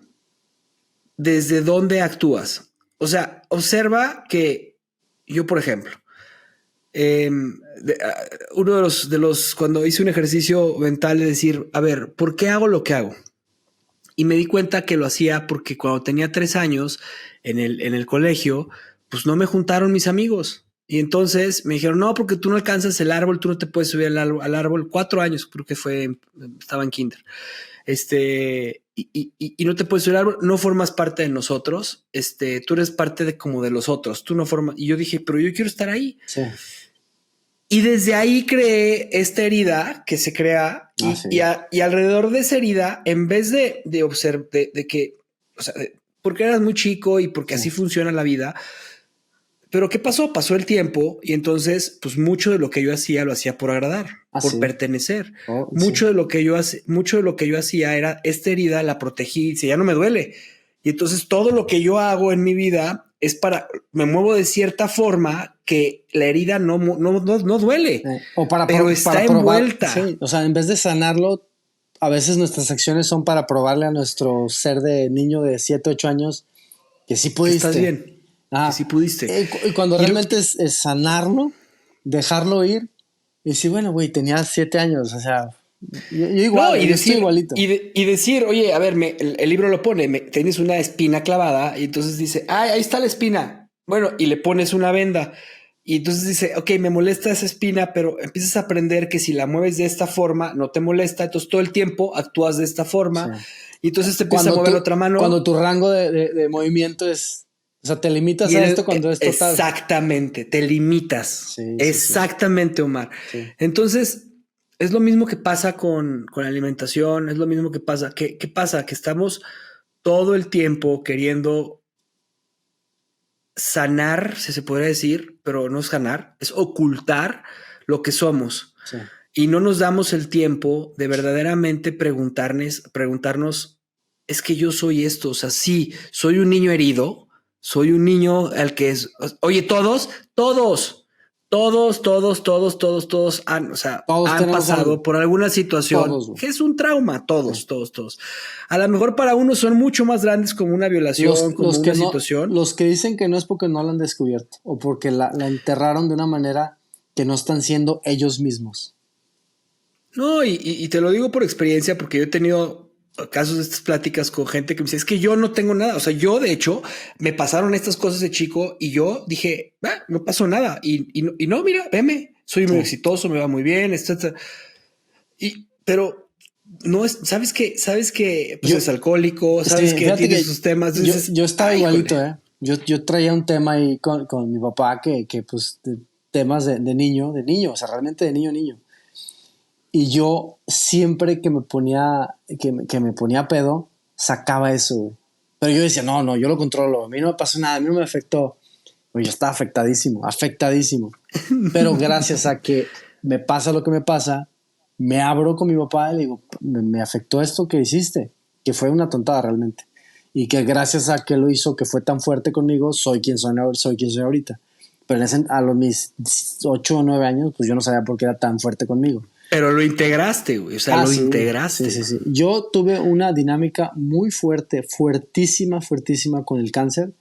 desde dónde actúas. O sea, observa que yo, por ejemplo, uno de los, cuando hice un ejercicio mental de decir, a ver, ¿por qué hago lo que hago? Y me di cuenta que lo hacía porque cuando tenía 3 años en el colegio, pues no me juntaron mis amigos. Y entonces me dijeron, no, porque tú no alcanzas el árbol, tú no te puedes subir al árbol. 4 años, creo que estaba en kinder. Y no te puedes subir al árbol, no formas parte de nosotros. Tú eres parte de como de los otros. Tú no formas. Y yo dije, pero yo quiero estar ahí. Sí. Y desde ahí creé esta herida que se crea Sí. y alrededor de esa herida, en vez de observar, de que, o sea, porque eras muy chico y porque así funciona la vida. Pero ¿qué pasó? Pasó el tiempo y entonces, pues mucho de lo que yo hacía lo hacía por agradar, por pertenecer. Mucho de lo que yo hacía era esta herida la protegí, y ya no me duele. Y entonces todo lo que yo hago en mi vida es me muevo de cierta forma que la herida no duele. O pero está envuelta. Sí, o sea, en vez de sanarlo, a veces nuestras acciones son para probarle a nuestro ser de niño de 7, 8 años que sí pudiste. Que estás bien. Que sí pudiste. Y cuando realmente es sanarlo, dejarlo ir, y decir, bueno, güey, tenía 7 años, o sea, yo igual, no, yo estoy igualito. Y decir, oye, a ver, el libro lo pone, tienes una espina clavada, y entonces dice, ahí está la espina. Bueno, y le pones una venda. Y entonces dice, ok, me molesta esa espina, pero empiezas a aprender que si la mueves de esta forma, no te molesta. Entonces todo el tiempo actúas de esta forma. Sí. Y entonces te empiezas a mover la otra mano. Cuando tu rango de movimiento es... O sea, te limitas a esto cuando es total. Exactamente, te limitas. Sí, exactamente, Omar. Sí. Entonces, es lo mismo que pasa con la alimentación, es lo mismo que pasa. ¿Qué pasa? Que estamos todo el tiempo queriendo sanar, si se podría decir, pero no es sanar, es ocultar lo que somos. Sí. Y no nos damos el tiempo de verdaderamente preguntarnos, es que yo soy esto, o sea, sí, soy un niño herido, soy un niño al que es, oye, todos han pasado por alguna situación que es un trauma, todos. A lo mejor para unos son mucho más grandes como una violación, como una situación. Los que dicen que no es porque no la han descubierto o porque la enterraron de una manera que no están siendo ellos mismos. No, y te lo digo por experiencia, porque yo he tenido casos de estas pláticas con gente que me dice, es que yo no tengo nada. O sea, yo de hecho me pasaron estas cosas de chico y yo dije, no pasó nada. Y no, mira, veme, soy muy exitoso, me va muy bien, etc. Pero no es, sabes que pues es alcohólico, sabes que tiene sus temas. Entonces, yo estaba igualito, Yo traía un tema ahí con mi papá que pues temas de niño, o sea, realmente de niño. Y yo siempre que me ponía, que me ponía pedo, sacaba eso, güey. Pero yo decía, no, yo lo controlo. A mí no me pasó nada, a mí no me afectó. Pues yo estaba afectadísimo, afectadísimo. Pero gracias a que me pasa lo que me pasa, me abro con mi papá y le digo, me afectó esto que hiciste, que fue una tontada realmente. Y que gracias a que lo hizo, que fue tan fuerte conmigo, soy quien soy ahorita. Pero a los mis 8 o 9 años, pues yo no sabía por qué era tan fuerte conmigo. Pero lo integraste, güey. O sea, lo Sí, integraste. sí. Yo tuve una dinámica muy fuerte, fuertísima con el cáncer.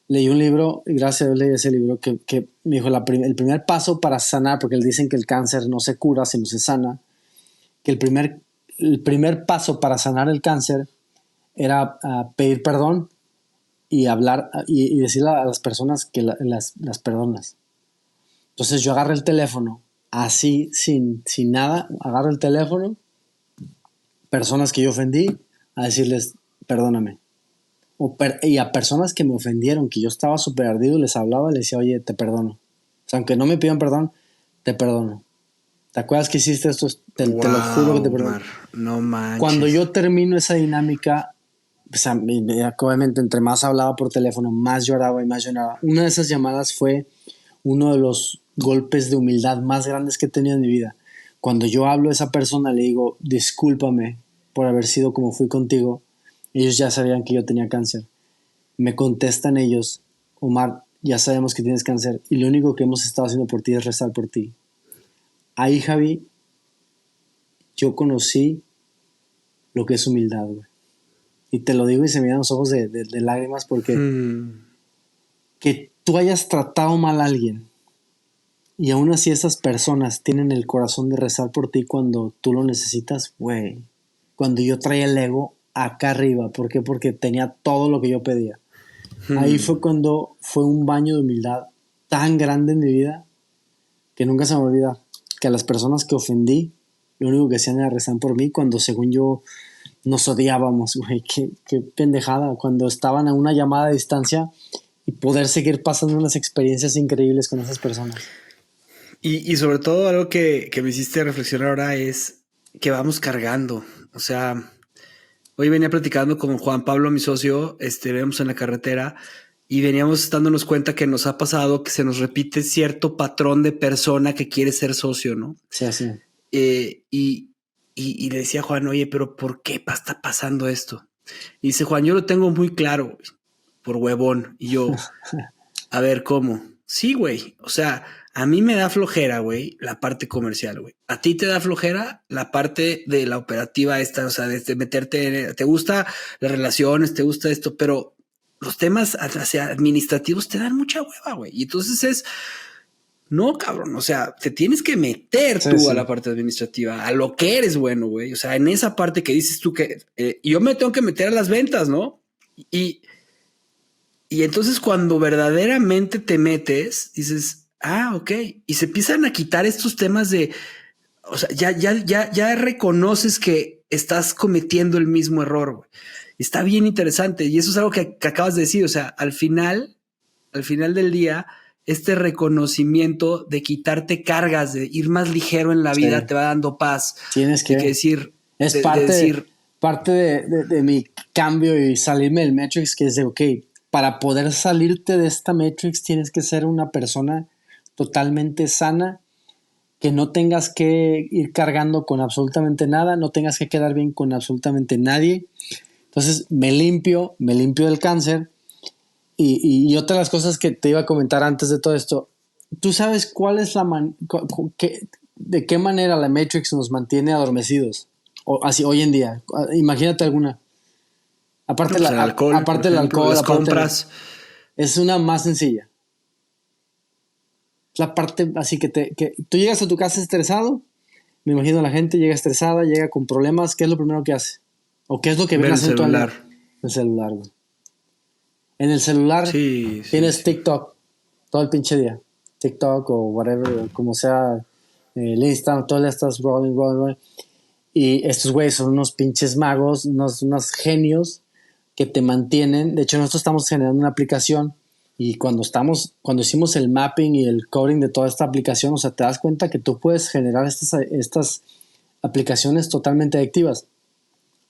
Leí un libro, y gracias a Dios leí ese libro, que me dijo el primer paso para sanar, porque dicen que el cáncer no se cura, sino se sana, que el primer paso para sanar el cáncer era pedir perdón y hablar y decirle a las personas que las perdonas. Entonces yo agarré el teléfono, así, sin nada, agarro el teléfono, personas que yo ofendí, a decirles, perdóname. Y a personas que me ofendieron, que yo estaba súper ardido, les hablaba, les decía, oye, te perdono. O sea, aunque no me pidan perdón, te perdono. ¿Te acuerdas que hiciste esto? Te lo juro que te perdono. No manches. Cuando yo termino esa dinámica, pues, obviamente entre más hablaba por teléfono, más lloraba y más lloraba. Una de esas llamadas fue uno de los golpes de humildad más grandes que he tenido en mi vida. Cuando yo hablo a esa persona, le digo, discúlpame por haber sido como fui contigo. Ellos ya sabían que yo tenía cáncer. Me contestan ellos, Omar, ya sabemos que tienes cáncer y lo único que hemos estado haciendo por ti es rezar por ti. Ahí, Javi, yo conocí lo que es humildad, güey. Y te lo digo y se me dan los ojos de lágrimas porque que tú hayas tratado mal a alguien y aún así esas personas tienen el corazón de rezar por ti cuando tú lo necesitas, güey. Cuando yo traía el ego acá arriba. ¿Por qué? Porque tenía todo lo que yo pedía. Ahí fue cuando fue un baño de humildad tan grande en mi vida que nunca se me olvida que a las personas que ofendí, lo único que hacían era rezar por mí cuando según yo nos odiábamos, güey. Qué pendejada. Cuando estaban a una llamada de distancia y poder seguir pasando unas experiencias increíbles con esas personas. Y sobre todo algo que me hiciste reflexionar ahora es que vamos cargando. O sea, hoy venía platicando con Juan Pablo, mi socio, veníamos en la carretera y veníamos dándonos cuenta que nos ha pasado que se nos repite cierto patrón de persona que quiere ser socio, ¿no? Sí, así. Y le decía a Juan, oye, pero ¿por qué está pasando esto? Y dice, Juan, yo lo tengo muy claro, por huevón. Y yo, a ver, ¿cómo? Sí, güey. O sea, a mí me da flojera, güey, la parte comercial, güey. A ti te da flojera la parte de la operativa esta, o sea, de meterte, te gusta las relaciones, te gusta esto, pero los temas hacia administrativos te dan mucha hueva, güey. Y entonces no, cabrón, o sea, te tienes que meter tú a la parte administrativa, a lo que eres bueno, güey. O sea, en esa parte que dices tú que yo me tengo que meter a las ventas, ¿no? Y entonces cuando verdaderamente te metes, dices, ok. Y se empiezan a quitar estos temas de, o sea, ya reconoces que estás cometiendo el mismo error, güey. Está bien interesante. Y eso es algo que acabas de decir. O sea, al final del día, este reconocimiento de quitarte cargas, de ir más ligero en la vida, te va dando paz. Tienes que decir. Es parte de mi cambio y salirme del Matrix, que es de, ok, para poder salirte de esta Matrix tienes que ser una persona totalmente sana, que no tengas que ir cargando con absolutamente nada, no tengas que quedar bien con absolutamente nadie. Entonces me limpio del cáncer. Y otra de las cosas que te iba a comentar antes de todo esto, ¿tú sabes cuál es de qué manera la Matrix nos mantiene adormecidos? Así hoy en día. Imagínate alguna. Aparte del alcohol, las compras. Es una más sencilla. Es la parte así que tú llegas a tu casa estresado. Me imagino la gente llega estresada, llega con problemas. ¿Qué es lo primero que hace? ¿O qué es lo que viene haciendo? El celular, güey. En el celular tienes TikTok todo el pinche día. TikTok o whatever, como sea, el Instagram, todo el estás rolling. Y estos güeyes son unos pinches magos, unos genios que te mantienen. De hecho, nosotros estamos generando una aplicación y cuando hicimos el mapping y el coding de toda esta aplicación, o sea, te das cuenta que tú puedes generar estas aplicaciones totalmente adictivas.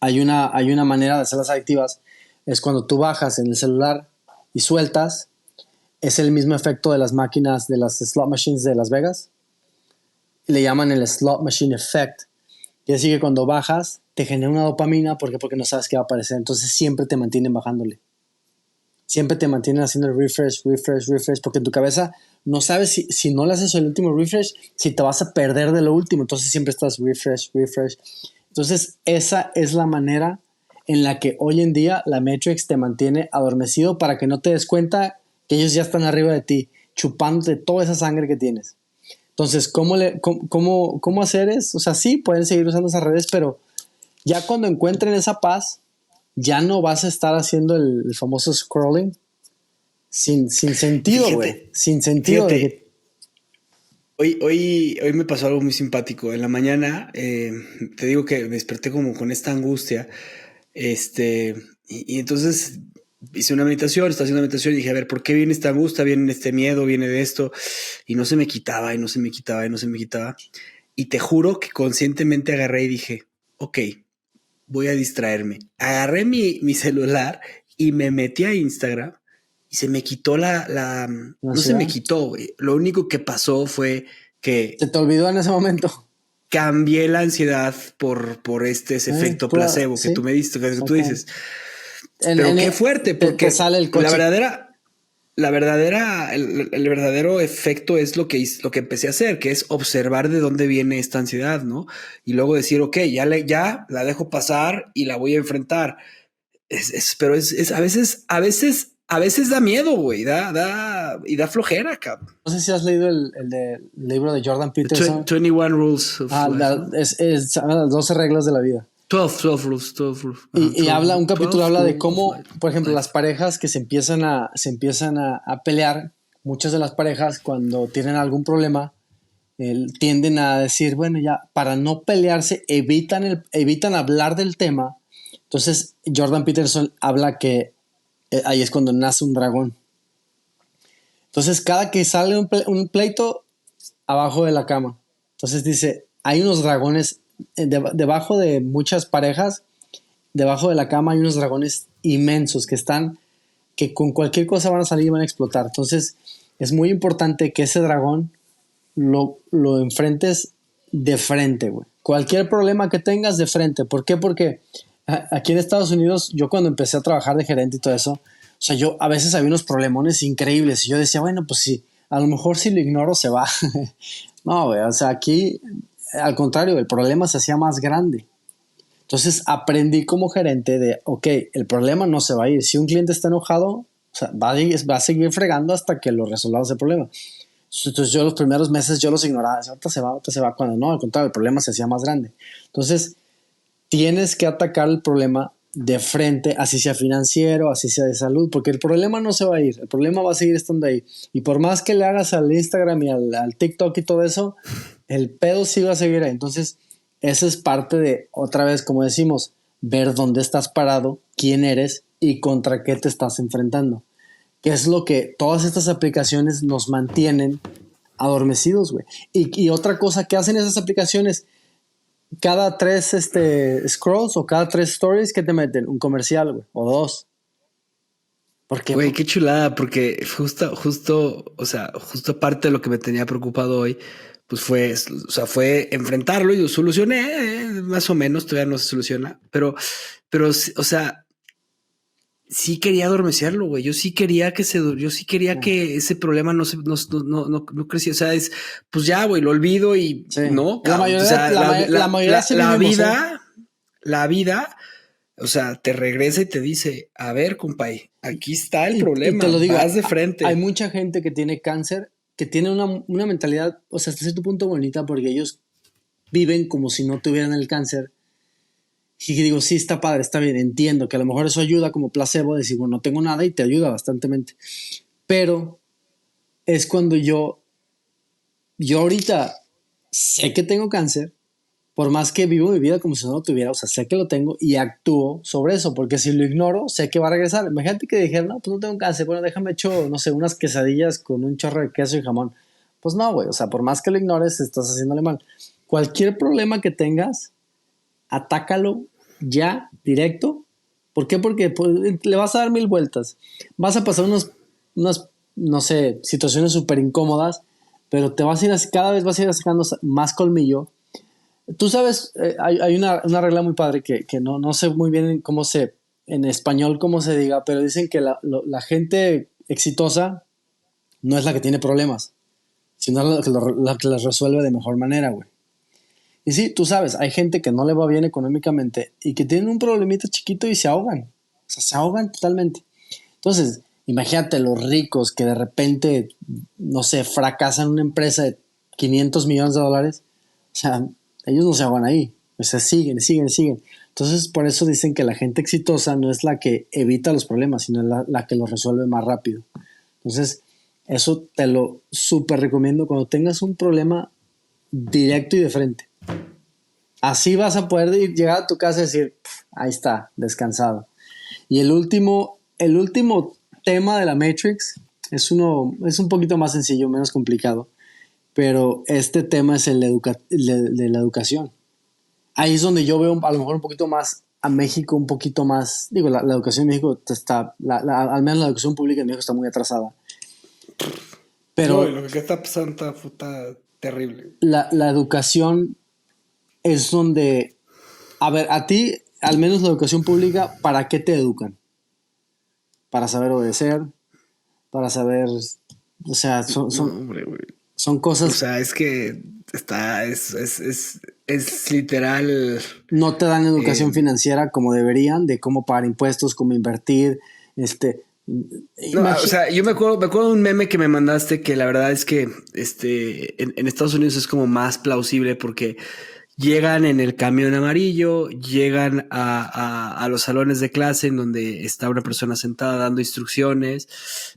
Hay una manera de hacerlas adictivas, es cuando tú bajas en el celular y sueltas, es el mismo efecto de las máquinas, de las slot machines de Las Vegas, le llaman el slot machine effect, y así que cuando bajas te genera una dopamina, ¿por qué? Porque no sabes qué va a aparecer, entonces siempre te mantienen bajándole, siempre te mantienen haciendo el refresh, refresh, refresh, porque en tu cabeza no sabes si no le haces el último refresh, si te vas a perder de lo último, entonces siempre estás refresh, refresh. Entonces esa es la manera en la que hoy en día la Matrix te mantiene adormecido para que no te des cuenta que ellos ya están arriba de ti, chupándote toda esa sangre que tienes. Entonces, ¿cómo hacer eso? O sea, sí, pueden seguir usando esas redes, pero ya cuando encuentren esa paz, ya no vas a estar haciendo el famoso scrolling sin sentido, güey. Sin sentido. Fíjate, hoy me pasó algo muy simpático. En la mañana, te digo que me desperté como con esta angustia. Y entonces hice una meditación, estaba haciendo una meditación y dije, a ver, ¿por qué viene esta angustia? Viene este miedo, viene de esto. Y no se me quitaba, y no se me quitaba, y no se me quitaba. Y te juro que conscientemente agarré y dije, ok, voy a distraerme. Agarré mi celular y me metí a Instagram y se me quitó no se me quitó, güey. Lo único que pasó fue que se te olvidó en ese momento. cambié la ansiedad por ese efecto placebo que sí, tú me diste, que tú dices. Pero qué fuerte, te porque sale el coche. el verdadero efecto es lo que empecé a hacer, que es observar de dónde viene esta ansiedad, ¿no? Y luego decir, ok, ya la dejo pasar y la voy a enfrentar. Pero a veces da miedo, güey, y da flojera, cabrón. No sé si has leído el libro de Jordan Peterson. 21 Rules of Life, ¿no? Es las 12 reglas de la vida. 12 rules, 12 rules. Y habla, un capítulo habla de cómo, por ejemplo, life. las parejas que se empiezan a pelear, muchas de las parejas cuando tienen algún problema, tienden a decir, bueno, ya, para no pelearse, evitan hablar del tema. Entonces, Jordan Peterson habla que ahí es cuando nace un dragón. Entonces, cada que sale un pleito, abajo de la cama. Entonces dice, hay unos dragones debajo de muchas parejas, debajo de la cama hay unos dragones inmensos que con cualquier cosa van a salir y van a explotar. Entonces, es muy importante que ese dragón lo enfrentes de frente, güey. Cualquier problema que tengas de frente. ¿Por qué? Porque aquí en Estados Unidos, yo cuando empecé a trabajar de gerente y todo eso, o sea, yo a veces había unos problemones increíbles y yo decía, bueno, pues sí, a lo mejor si lo ignoro se va. No, güey, o sea, aquí al contrario, el problema se hacía más grande. Entonces aprendí como gerente de, ok, el problema no se va a ir. Si un cliente está enojado, o sea, va a seguir fregando hasta que lo resolvamos el problema. Entonces yo los primeros meses yo los ignoraba, ahorita se va, cuando no, al contrario, el problema se hacía más grande. Entonces tienes que atacar el problema de frente, así sea financiero, así sea de salud, porque el problema no se va a ir, el problema va a seguir estando ahí. Y por más que le hagas al Instagram y al TikTok y todo eso, el pedo sí va a seguir ahí. Entonces, esa es parte de, otra vez, como decimos, ver dónde estás parado, quién eres y contra qué te estás enfrentando. Que es lo que todas estas aplicaciones nos mantienen adormecidos, güey. Y otra cosa que hacen esas aplicaciones, cada 3 scrolls o cada 3 stories que te meten, un comercial, güey, o 2. Porque, güey, qué chulada, porque o sea, justo parte de lo que me tenía preocupado hoy, pues fue enfrentarlo y lo solucioné, más o menos, todavía no se soluciona, pero, o sea, sí quería adormecerlo, güey. Yo sí quería que que ese problema no creciera. O sea, pues ya, güey, lo olvido y sí. no. La mayoría, o sea, la mayoría sí la vivimos, la vida, o sea, te regresa y te dice, a ver, compay, aquí está el problema. Y te lo digo, vas de frente. Hay mucha gente que tiene cáncer, que tiene una mentalidad, o sea, hasta cierto punto bonita, porque ellos viven como si no tuvieran el cáncer. Y digo, sí, está padre, está bien, entiendo que a lo mejor eso ayuda como placebo, decir, bueno, no tengo nada y te ayuda bastantemente. Pero es cuando yo ahorita sé que tengo cáncer, por más que vivo mi vida como si no lo tuviera, o sea, sé que lo tengo y actúo sobre eso, porque si lo ignoro, sé que va a regresar. Imagínate que dijera, no, pues no tengo cáncer, bueno, déjame echar, no sé, unas quesadillas con un chorro de queso y jamón. Pues no, güey, o sea, por más que lo ignores, estás haciéndole mal. cualquier problema que tengas, atácalo ya, directo. ¿Por qué? Porque pues, le vas a dar 1000 vueltas. Vas a pasar unas no sé, situaciones súper incómodas, pero te vas a ir, cada vez vas a ir sacando más colmillo. Tú sabes, hay una regla muy padre que no sé muy bien en español cómo se diga, pero dicen que la gente exitosa no es la que tiene problemas, sino la que las resuelve de mejor manera, güey. Y sí, tú sabes, hay gente que no le va bien económicamente y que tienen un problemita chiquito y se ahogan. O sea, se ahogan totalmente. Entonces, imagínate los ricos que de repente, no sé, fracasan una empresa de 500 millones de dólares. O sea, ellos no se ahogan ahí. O sea, siguen. Entonces, por eso dicen que la gente exitosa no es la que evita los problemas, sino la que los resuelve más rápido. Entonces, eso te lo súper recomiendo cuando tengas un problema directo y de frente. Así vas a poder llegar a tu casa y decir, ahí está, descansado. Y el último tema de la Matrix es un poquito más sencillo, menos complicado, pero este tema es el de la educación. Ahí es donde yo veo a lo mejor un poquito más a México, un poquito más, digo, la educación en México está, al menos la educación pública en México está muy atrasada. Pero no, lo que está pasando está terrible. La educación es donde, a ver, a ti, al menos la educación pública, ¿para qué te educan? Para saber obedecer, para saber, o sea, son cosas. O sea, es que es literal. No te dan educación financiera como deberían, de cómo pagar impuestos, cómo invertir, No, o sea, yo me acuerdo de un meme que me mandaste que la verdad es que en Estados Unidos es como más plausible porque llegan en el camión amarillo, llegan a los salones de clase en donde está una persona sentada dando instrucciones,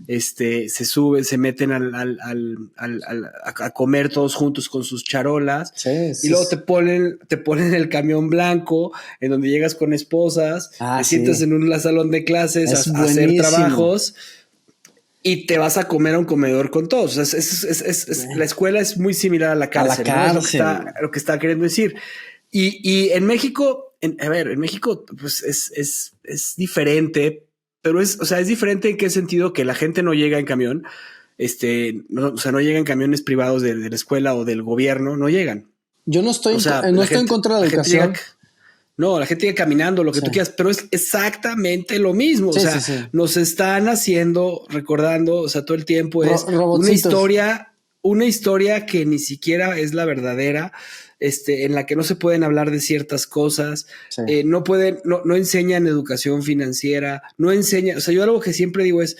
se suben, se meten a comer todos juntos con sus charolas, y luego te ponen el camión blanco en donde llegas con esposas, te sientas en un salón de clases a hacer trabajos. Y te vas a comer a un comedor con todos. O sea, la escuela es muy similar a la cárcel. ¿No? Es lo que está queriendo decir. Y en México, en México, pues es diferente, pero es diferente en qué sentido que la gente no llega en camión. No llegan camiones privados de la escuela o del gobierno, no llegan. Yo no estoy, estoy en contra de la educación. No, la gente llega caminando, lo que tú quieras, pero es exactamente lo mismo. Sí, o sea, nos están recordando, o sea, todo el tiempo es una historia que ni siquiera es la verdadera, en la que no se pueden hablar de ciertas cosas, no enseñan educación financiera, no enseñan, o sea, yo algo que siempre digo es,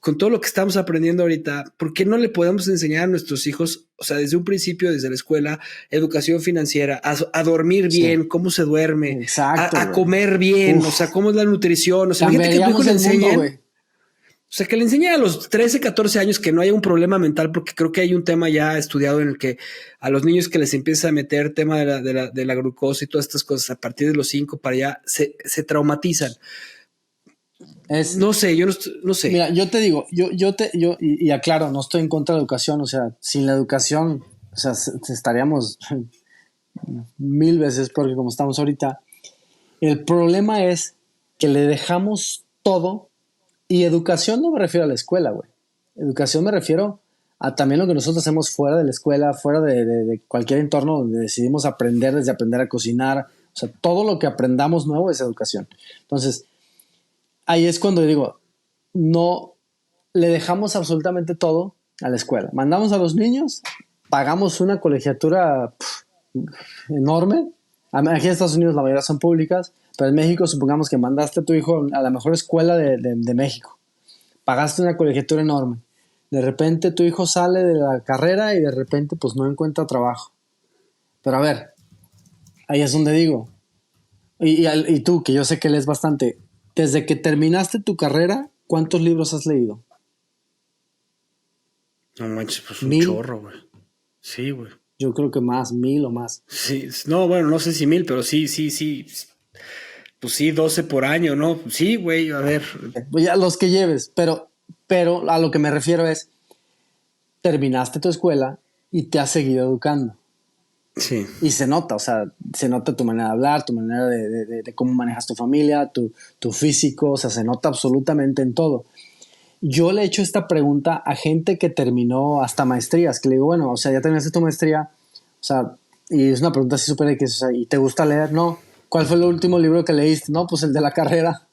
con todo lo que estamos aprendiendo ahorita, ¿por qué no le podemos enseñar a nuestros hijos, o sea, desde un principio, desde la escuela, educación financiera, a dormir bien, cómo se duerme, exacto, a comer bien, o sea, cómo es la nutrición, o sea, fíjate que tú le enseñen, o sea, que le enseñen a los 13, 14 años que no haya un problema mental, porque creo que hay un tema ya estudiado en el que a los niños que les empieza a meter tema de la glucosa y todas estas cosas a partir de los 5 para allá, se traumatizan. No sé, yo no sé. Mira, yo te digo, y aclaro, no estoy en contra de la educación, o sea, sin la educación, o sea, estaríamos 1000 veces peor que como estamos ahorita. El problema es que le dejamos todo, y educación no me refiero a la escuela, güey. Educación me refiero a también lo que nosotros hacemos fuera de la escuela, fuera de cualquier entorno donde decidimos aprender, desde aprender a cocinar, o sea, todo lo que aprendamos nuevo es educación. Entonces, ahí es cuando digo, no le dejamos absolutamente todo a la escuela. Mandamos a los niños, pagamos una colegiatura enorme. Aquí en Estados Unidos la mayoría son públicas, pero en México supongamos que mandaste a tu hijo a la mejor escuela de México. Pagaste una colegiatura enorme. De repente tu hijo sale de la carrera y de repente pues no encuentra trabajo. Pero a ver, ahí es donde digo, y tú, que yo sé que lees bastante, desde que terminaste tu carrera, ¿cuántos libros has leído? No manches, pues un chorro, güey. Sí, güey. Yo creo que más, 1000 o más. Sí, no, bueno, no sé si 1000, pero sí. Pues sí, 12 por año, ¿no? Sí, güey, a ver. Pues ya los que lleves, pero a lo que me refiero es, terminaste tu escuela y te has seguido educando. Sí. Y se nota, o sea, se nota tu manera de hablar, tu manera de cómo manejas tu familia, tu físico, o sea, se nota absolutamente en todo. Yo le he hecho esta pregunta a gente que terminó hasta maestrías, que le digo, bueno, o sea, ya terminaste tu maestría, o sea, y es una pregunta así súper X, o sea, ¿y te gusta leer? No. ¿Cuál fue el último libro que leíste? No, pues el de la carrera.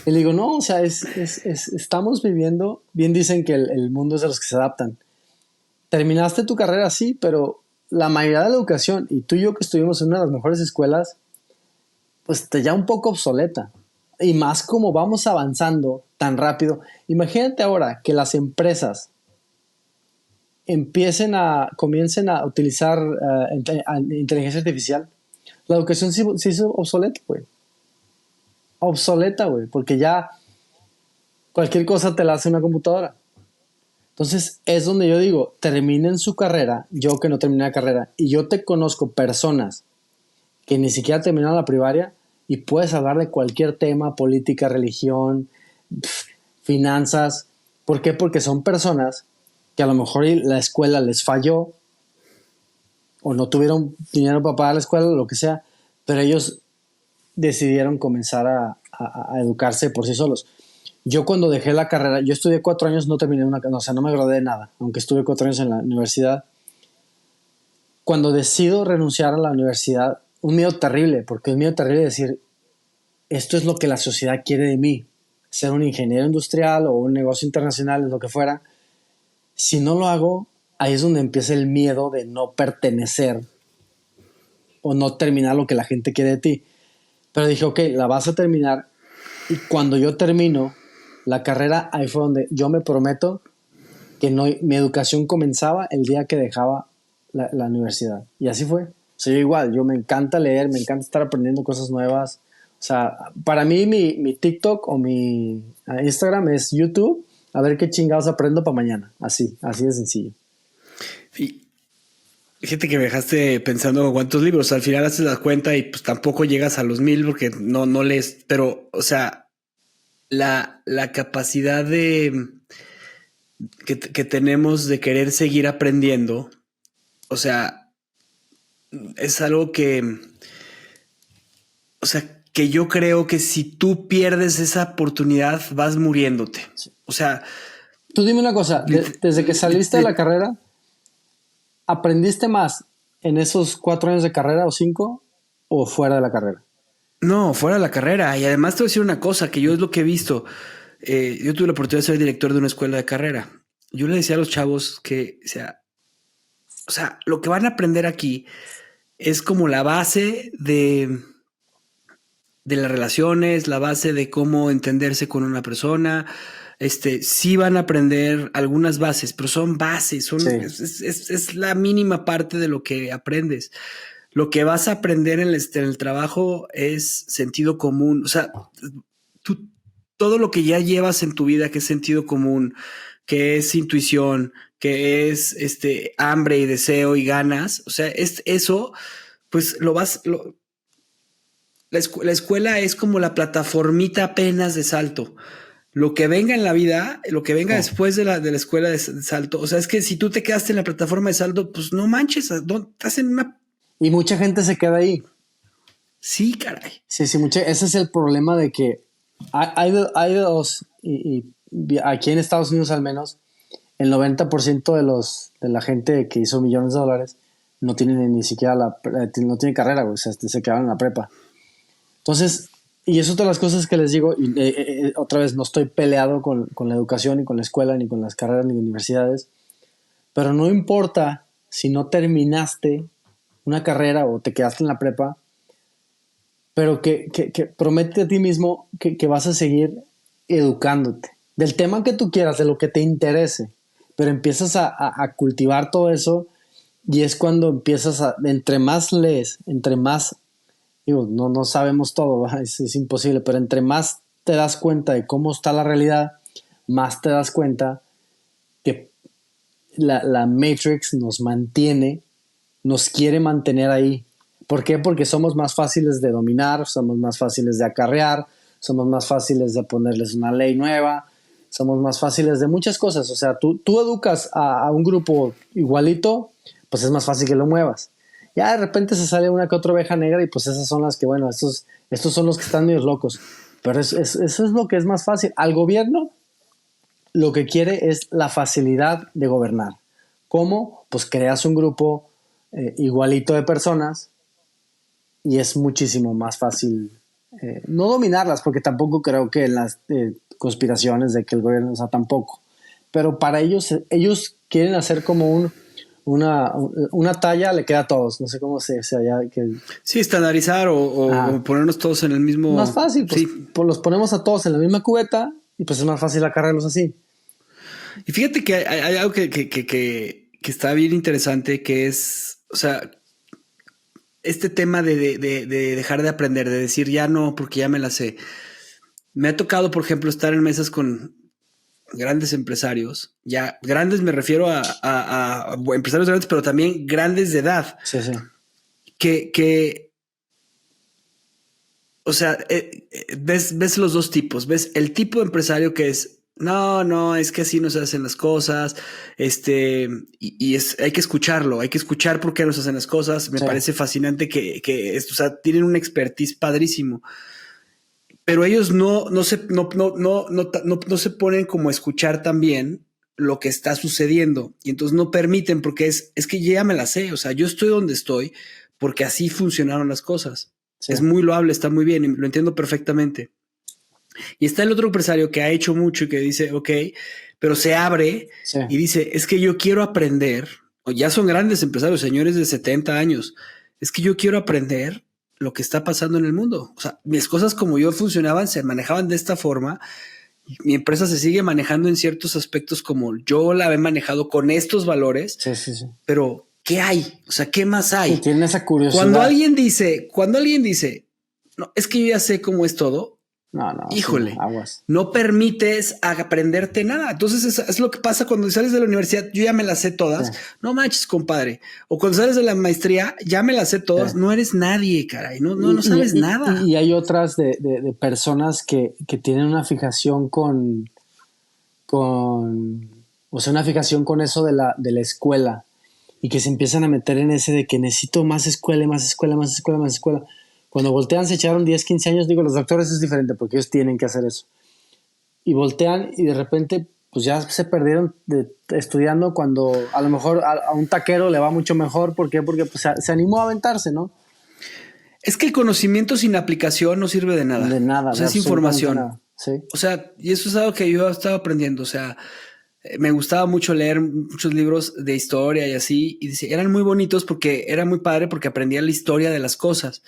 Y le digo, no, o sea, estamos viviendo, bien dicen que el mundo es de los que se adaptan. Terminaste tu carrera, sí, pero la mayoría de la educación, y tú y yo que estuvimos en una de las mejores escuelas, pues te ya un poco obsoleta. Y más como vamos avanzando tan rápido. Imagínate ahora que las empresas comiencen a utilizar inteligencia artificial. La educación se hizo obsoleta, güey. Obsoleta, güey, porque ya cualquier cosa te la hace una computadora. Entonces es donde yo digo, terminen su carrera, yo que no terminé la carrera, y yo te conozco personas que ni siquiera terminaron la primaria y puedes hablar de cualquier tema, política, religión, finanzas. ¿Por qué? Porque son personas que a lo mejor la escuela les falló o no tuvieron dinero para pagar la escuela, lo que sea, pero ellos decidieron comenzar a educarse por sí solos. Yo cuando dejé la carrera, yo estudié 4 años, no terminé o sea, no me gradué de nada, aunque estuve 4 años en la universidad. Cuando decido renunciar a la universidad, un miedo terrible, porque es miedo terrible decir, esto es lo que la sociedad quiere de mí, ser un ingeniero industrial o un negocio internacional, lo que fuera. Si no lo hago, ahí es donde empieza el miedo de no pertenecer o no terminar lo que la gente quiere de ti. Pero dije, ok, la vas a terminar. Y cuando yo termino la carrera, ahí fue donde yo me prometo que no, mi educación comenzaba el día que dejaba la universidad. Y así fue. O sea, yo igual, yo me encanta leer, me encanta estar aprendiendo cosas nuevas. O sea, para mí mi TikTok o mi Instagram es YouTube. A ver qué chingados aprendo para mañana. Así de sencillo. Y fíjate que me dejaste pensando cuántos libros. Al final haces la cuenta y pues tampoco llegas a los 1000 porque no lees. Pero, o sea, la capacidad que tenemos de querer seguir aprendiendo, o sea, es algo o sea, que yo creo que si tú pierdes esa oportunidad, vas muriéndote. O sea, Tú dime una cosa, desde que saliste de la carrera, ¿aprendiste más en esos 4 años de carrera o 5 o fuera de la carrera? no, fuera de la carrera. Y además te voy a decir una cosa, que yo es lo que he visto. Yo tuve la oportunidad de ser director de una escuela de carrera. Yo le decía a los chavos que, o sea, lo que van a aprender aquí es como la base de las relaciones, la base de cómo entenderse con una persona. Sí van a aprender algunas bases, pero son bases, Sí. es la mínima parte de lo que aprendes. Lo que vas a aprender en el trabajo es sentido común. O sea, tú, todo lo que ya llevas en tu vida, que es sentido común, que es intuición, que es hambre y deseo y ganas. O sea, eso, pues la escuela es como la plataformita apenas de salto. Lo que venga en la vida, lo que venga después de la escuela de salto, o sea, es que si tú te quedaste en la plataforma de salto, pues no manches, estás en una... Y mucha gente se queda ahí. Sí, caray. Sí, ese es el problema de que hay de dos, y aquí en Estados Unidos al menos, el 90% de la gente que hizo millones de dólares no tiene ni siquiera no tiene carrera, güey, o sea, se quedaron en la prepa. Entonces, y es otra de las cosas que les digo, y otra vez no estoy peleado con la educación, ni con la escuela, ni con las carreras, ni universidades, pero no importa si no terminaste una carrera o te quedaste en la prepa, pero que promete a ti mismo que vas a seguir educándote del tema que tú quieras, de lo que te interese, pero empiezas a cultivar todo eso y es cuando empiezas entre más lees, entre más, digo, no sabemos todo, es imposible, pero entre más te das cuenta de cómo está la realidad, más te das cuenta que la Matrix nos quiere mantener ahí. ¿Por qué? Porque somos más fáciles de dominar, somos más fáciles de acarrear, somos más fáciles de ponerles una ley nueva, somos más fáciles de muchas cosas. O sea, tú educas a un grupo igualito, pues es más fácil que lo muevas. Ya de repente se sale una que otra oveja negra y pues esas son las que, bueno, estos son los que están medio locos. Pero eso es lo que es más fácil. Al gobierno lo que quiere es la facilidad de gobernar. ¿Cómo? Pues creas un grupo igualito de personas y es muchísimo más fácil no dominarlas, porque tampoco creo que en las conspiraciones de que el gobierno, o sea, tampoco. Pero para ellos quieren hacer como una talla, le queda a todos. No sé cómo se allá que Sí, estandarizar o ponernos todos en el mismo... más fácil, pues, Sí. pues los ponemos a todos en la misma cubeta y pues es más fácil acarrearlos así. Y fíjate que hay algo que está bien interesante, que es, o sea, este tema de dejar de aprender, de decir ya no, porque ya me la sé. Me ha tocado, por ejemplo, estar en mesas con grandes empresarios. Ya grandes me refiero a empresarios grandes, pero también grandes de edad. Sí, sí. Que o sea, ves los dos tipos. Ves el tipo de empresario que es, no, es que así no se hacen las cosas. Hay que escucharlo, hay que escuchar por qué no se hacen las cosas. Me parece fascinante que o sea, tienen un expertise padrísimo. Pero ellos no se ponen como a escuchar también lo que está sucediendo. Y entonces no permiten, porque es que ya me la sé. O sea, yo estoy donde estoy porque así funcionaron las cosas. Sí. Es muy loable, está muy bien, y lo entiendo perfectamente. Y está el otro empresario que ha hecho mucho y que dice, ok, pero se abre y dice, es que yo quiero aprender, o ya son grandes empresarios, señores de 70 años, es que yo quiero aprender lo que está pasando en el mundo. O sea, mis cosas como yo funcionaban, se manejaban de esta forma. Mi empresa se sigue manejando en ciertos aspectos como yo la he manejado con estos valores, pero ¿qué hay? O sea, ¿qué más hay? Sí, tiene esa curiosidad. Cuando alguien dice, no, es que yo ya sé cómo es todo. No, híjole, sí, aguas. No permites aprenderte nada. Entonces es lo que pasa cuando sales de la universidad. Yo ya me las sé todas. Sí. No manches, compadre. O cuando sales de la maestría, ya me las sé todas. Sí. No eres nadie, caray. No sabes nada. Y hay otras de personas que tienen una fijación con, o sea, una fijación con eso de la escuela y que se empiezan a meter en ese de que necesito más escuela, más escuela, más escuela, más escuela. Cuando voltean, se echaron 10, 15 años, digo, los doctores es diferente porque ellos tienen que hacer eso. Y voltean y de repente, pues ya se perdieron estudiando cuando a lo mejor a un taquero le va mucho mejor. ¿Por qué? Porque pues, se animó a aventarse, ¿no? Es que el conocimiento sin aplicación no sirve de nada. De nada. O sea, es información. Nada. Sí. O sea, y eso es algo que yo he estado aprendiendo. O sea, me gustaba mucho leer muchos libros de historia y así. Y dice, eran muy bonitos porque era muy padre porque aprendía la historia de las cosas.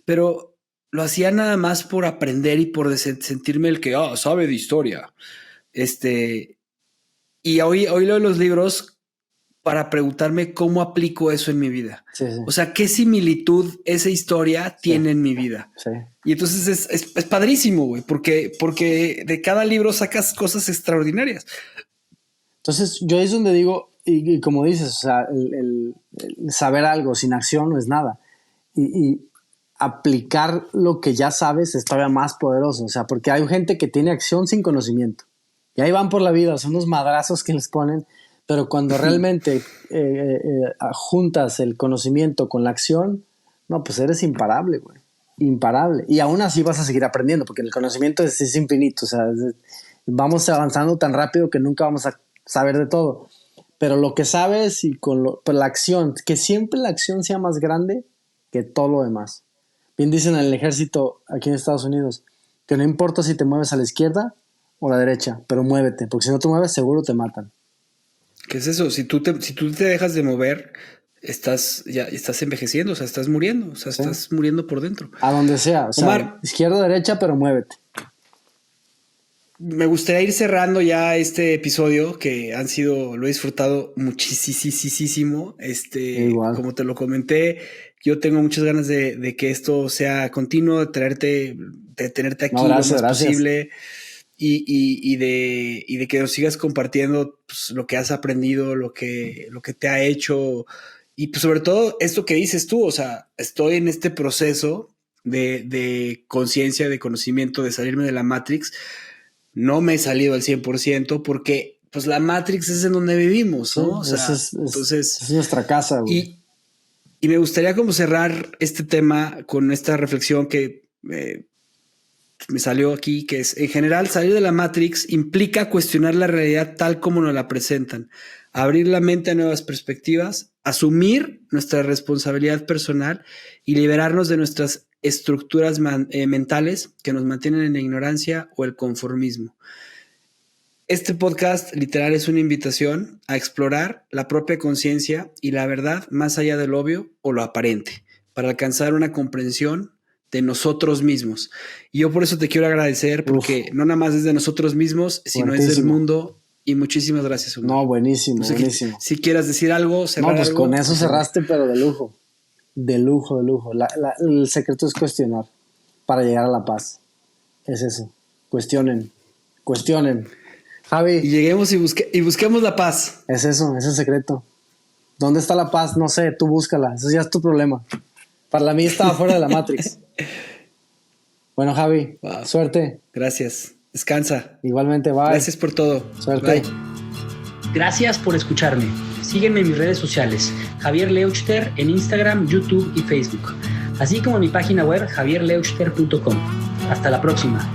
Pero lo hacía nada más por aprender y por sentirme el que sabe de historia. Y hoy leo los libros para preguntarme cómo aplico eso en mi vida. Sí. O sea, qué similitud esa historia tiene en mi vida. Sí. Y entonces es padrísimo, güey, porque de cada libro sacas cosas extraordinarias. Entonces, yo es donde digo, y como dices, o sea, el saber algo sin acción no es nada. Y aplicar lo que ya sabes es todavía más poderoso. O sea, porque hay gente que tiene acción sin conocimiento. Y ahí van por la vida, son unos madrazos que les ponen. Pero cuando realmente juntas el conocimiento con la acción, no, pues eres imparable, güey. Imparable. Y aún así vas a seguir aprendiendo, porque el conocimiento es infinito. O sea, vamos avanzando tan rápido que nunca vamos a saber de todo. Pero lo que sabes y con la acción, que siempre la acción sea más grande que todo lo demás. Bien dicen en el ejército aquí en Estados Unidos que no importa si te mueves a la izquierda o a la derecha, pero muévete, porque si no te mueves seguro te matan. ¿Qué es eso? Si tú te dejas de mover, estás envejeciendo, o sea, estás muriendo, o sea, ¿sí? Estás muriendo por dentro. A donde sea, o sea, Omar, izquierda o derecha, pero muévete. Me gustaría ir cerrando ya este episodio que lo he disfrutado muchísimo. Igual. Como te lo comenté, yo tengo muchas ganas de que esto sea continuo, de tenerte aquí lo más posible y de que nos sigas compartiendo pues, lo que has aprendido, lo que te ha hecho y pues sobre todo esto que dices tú, o sea, estoy en este proceso de conciencia, de conocimiento, de salirme de la Matrix. No me he salido al 100% porque pues la Matrix es en donde vivimos, ¿no? Sí, o sea, entonces es nuestra casa, güey. Y me gustaría como cerrar este tema con esta reflexión que me salió aquí, que es, en general, salir de la Matrix implica cuestionar la realidad tal como nos la presentan, abrir la mente a nuevas perspectivas, asumir nuestra responsabilidad personal y liberarnos de nuestras estructuras mentales que nos mantienen en la ignorancia o el conformismo. Este podcast literal es una invitación a explorar la propia conciencia y la verdad más allá del obvio o lo aparente, para alcanzar una comprensión de nosotros mismos. Y yo por eso te quiero agradecer, porque no nada más es de nosotros mismos, sino es del mundo. Y muchísimas gracias, Omar. No, buenísimo, No sé buenísimo. Si quieras decir algo, cerrar no, pues algo, con eso cerraste, pero de lujo. De lujo, de lujo. El secreto es cuestionar para llegar a la paz. Es eso. Cuestionen. Javi. Y lleguemos y busquemos la paz. Es eso, es el secreto. ¿Dónde está la paz? No sé, tú búscala. Eso ya es tu problema. Para mí estaba fuera de la Matrix. Bueno, Javi, wow. Suerte. Gracias. Descansa. Igualmente, bye. Gracias por todo. Suerte. Bye. Gracias por escucharme. Sígueme en mis redes sociales, Javier Leuchter, en Instagram, YouTube y Facebook, así como en mi página web javierleuchter.com. Hasta la próxima.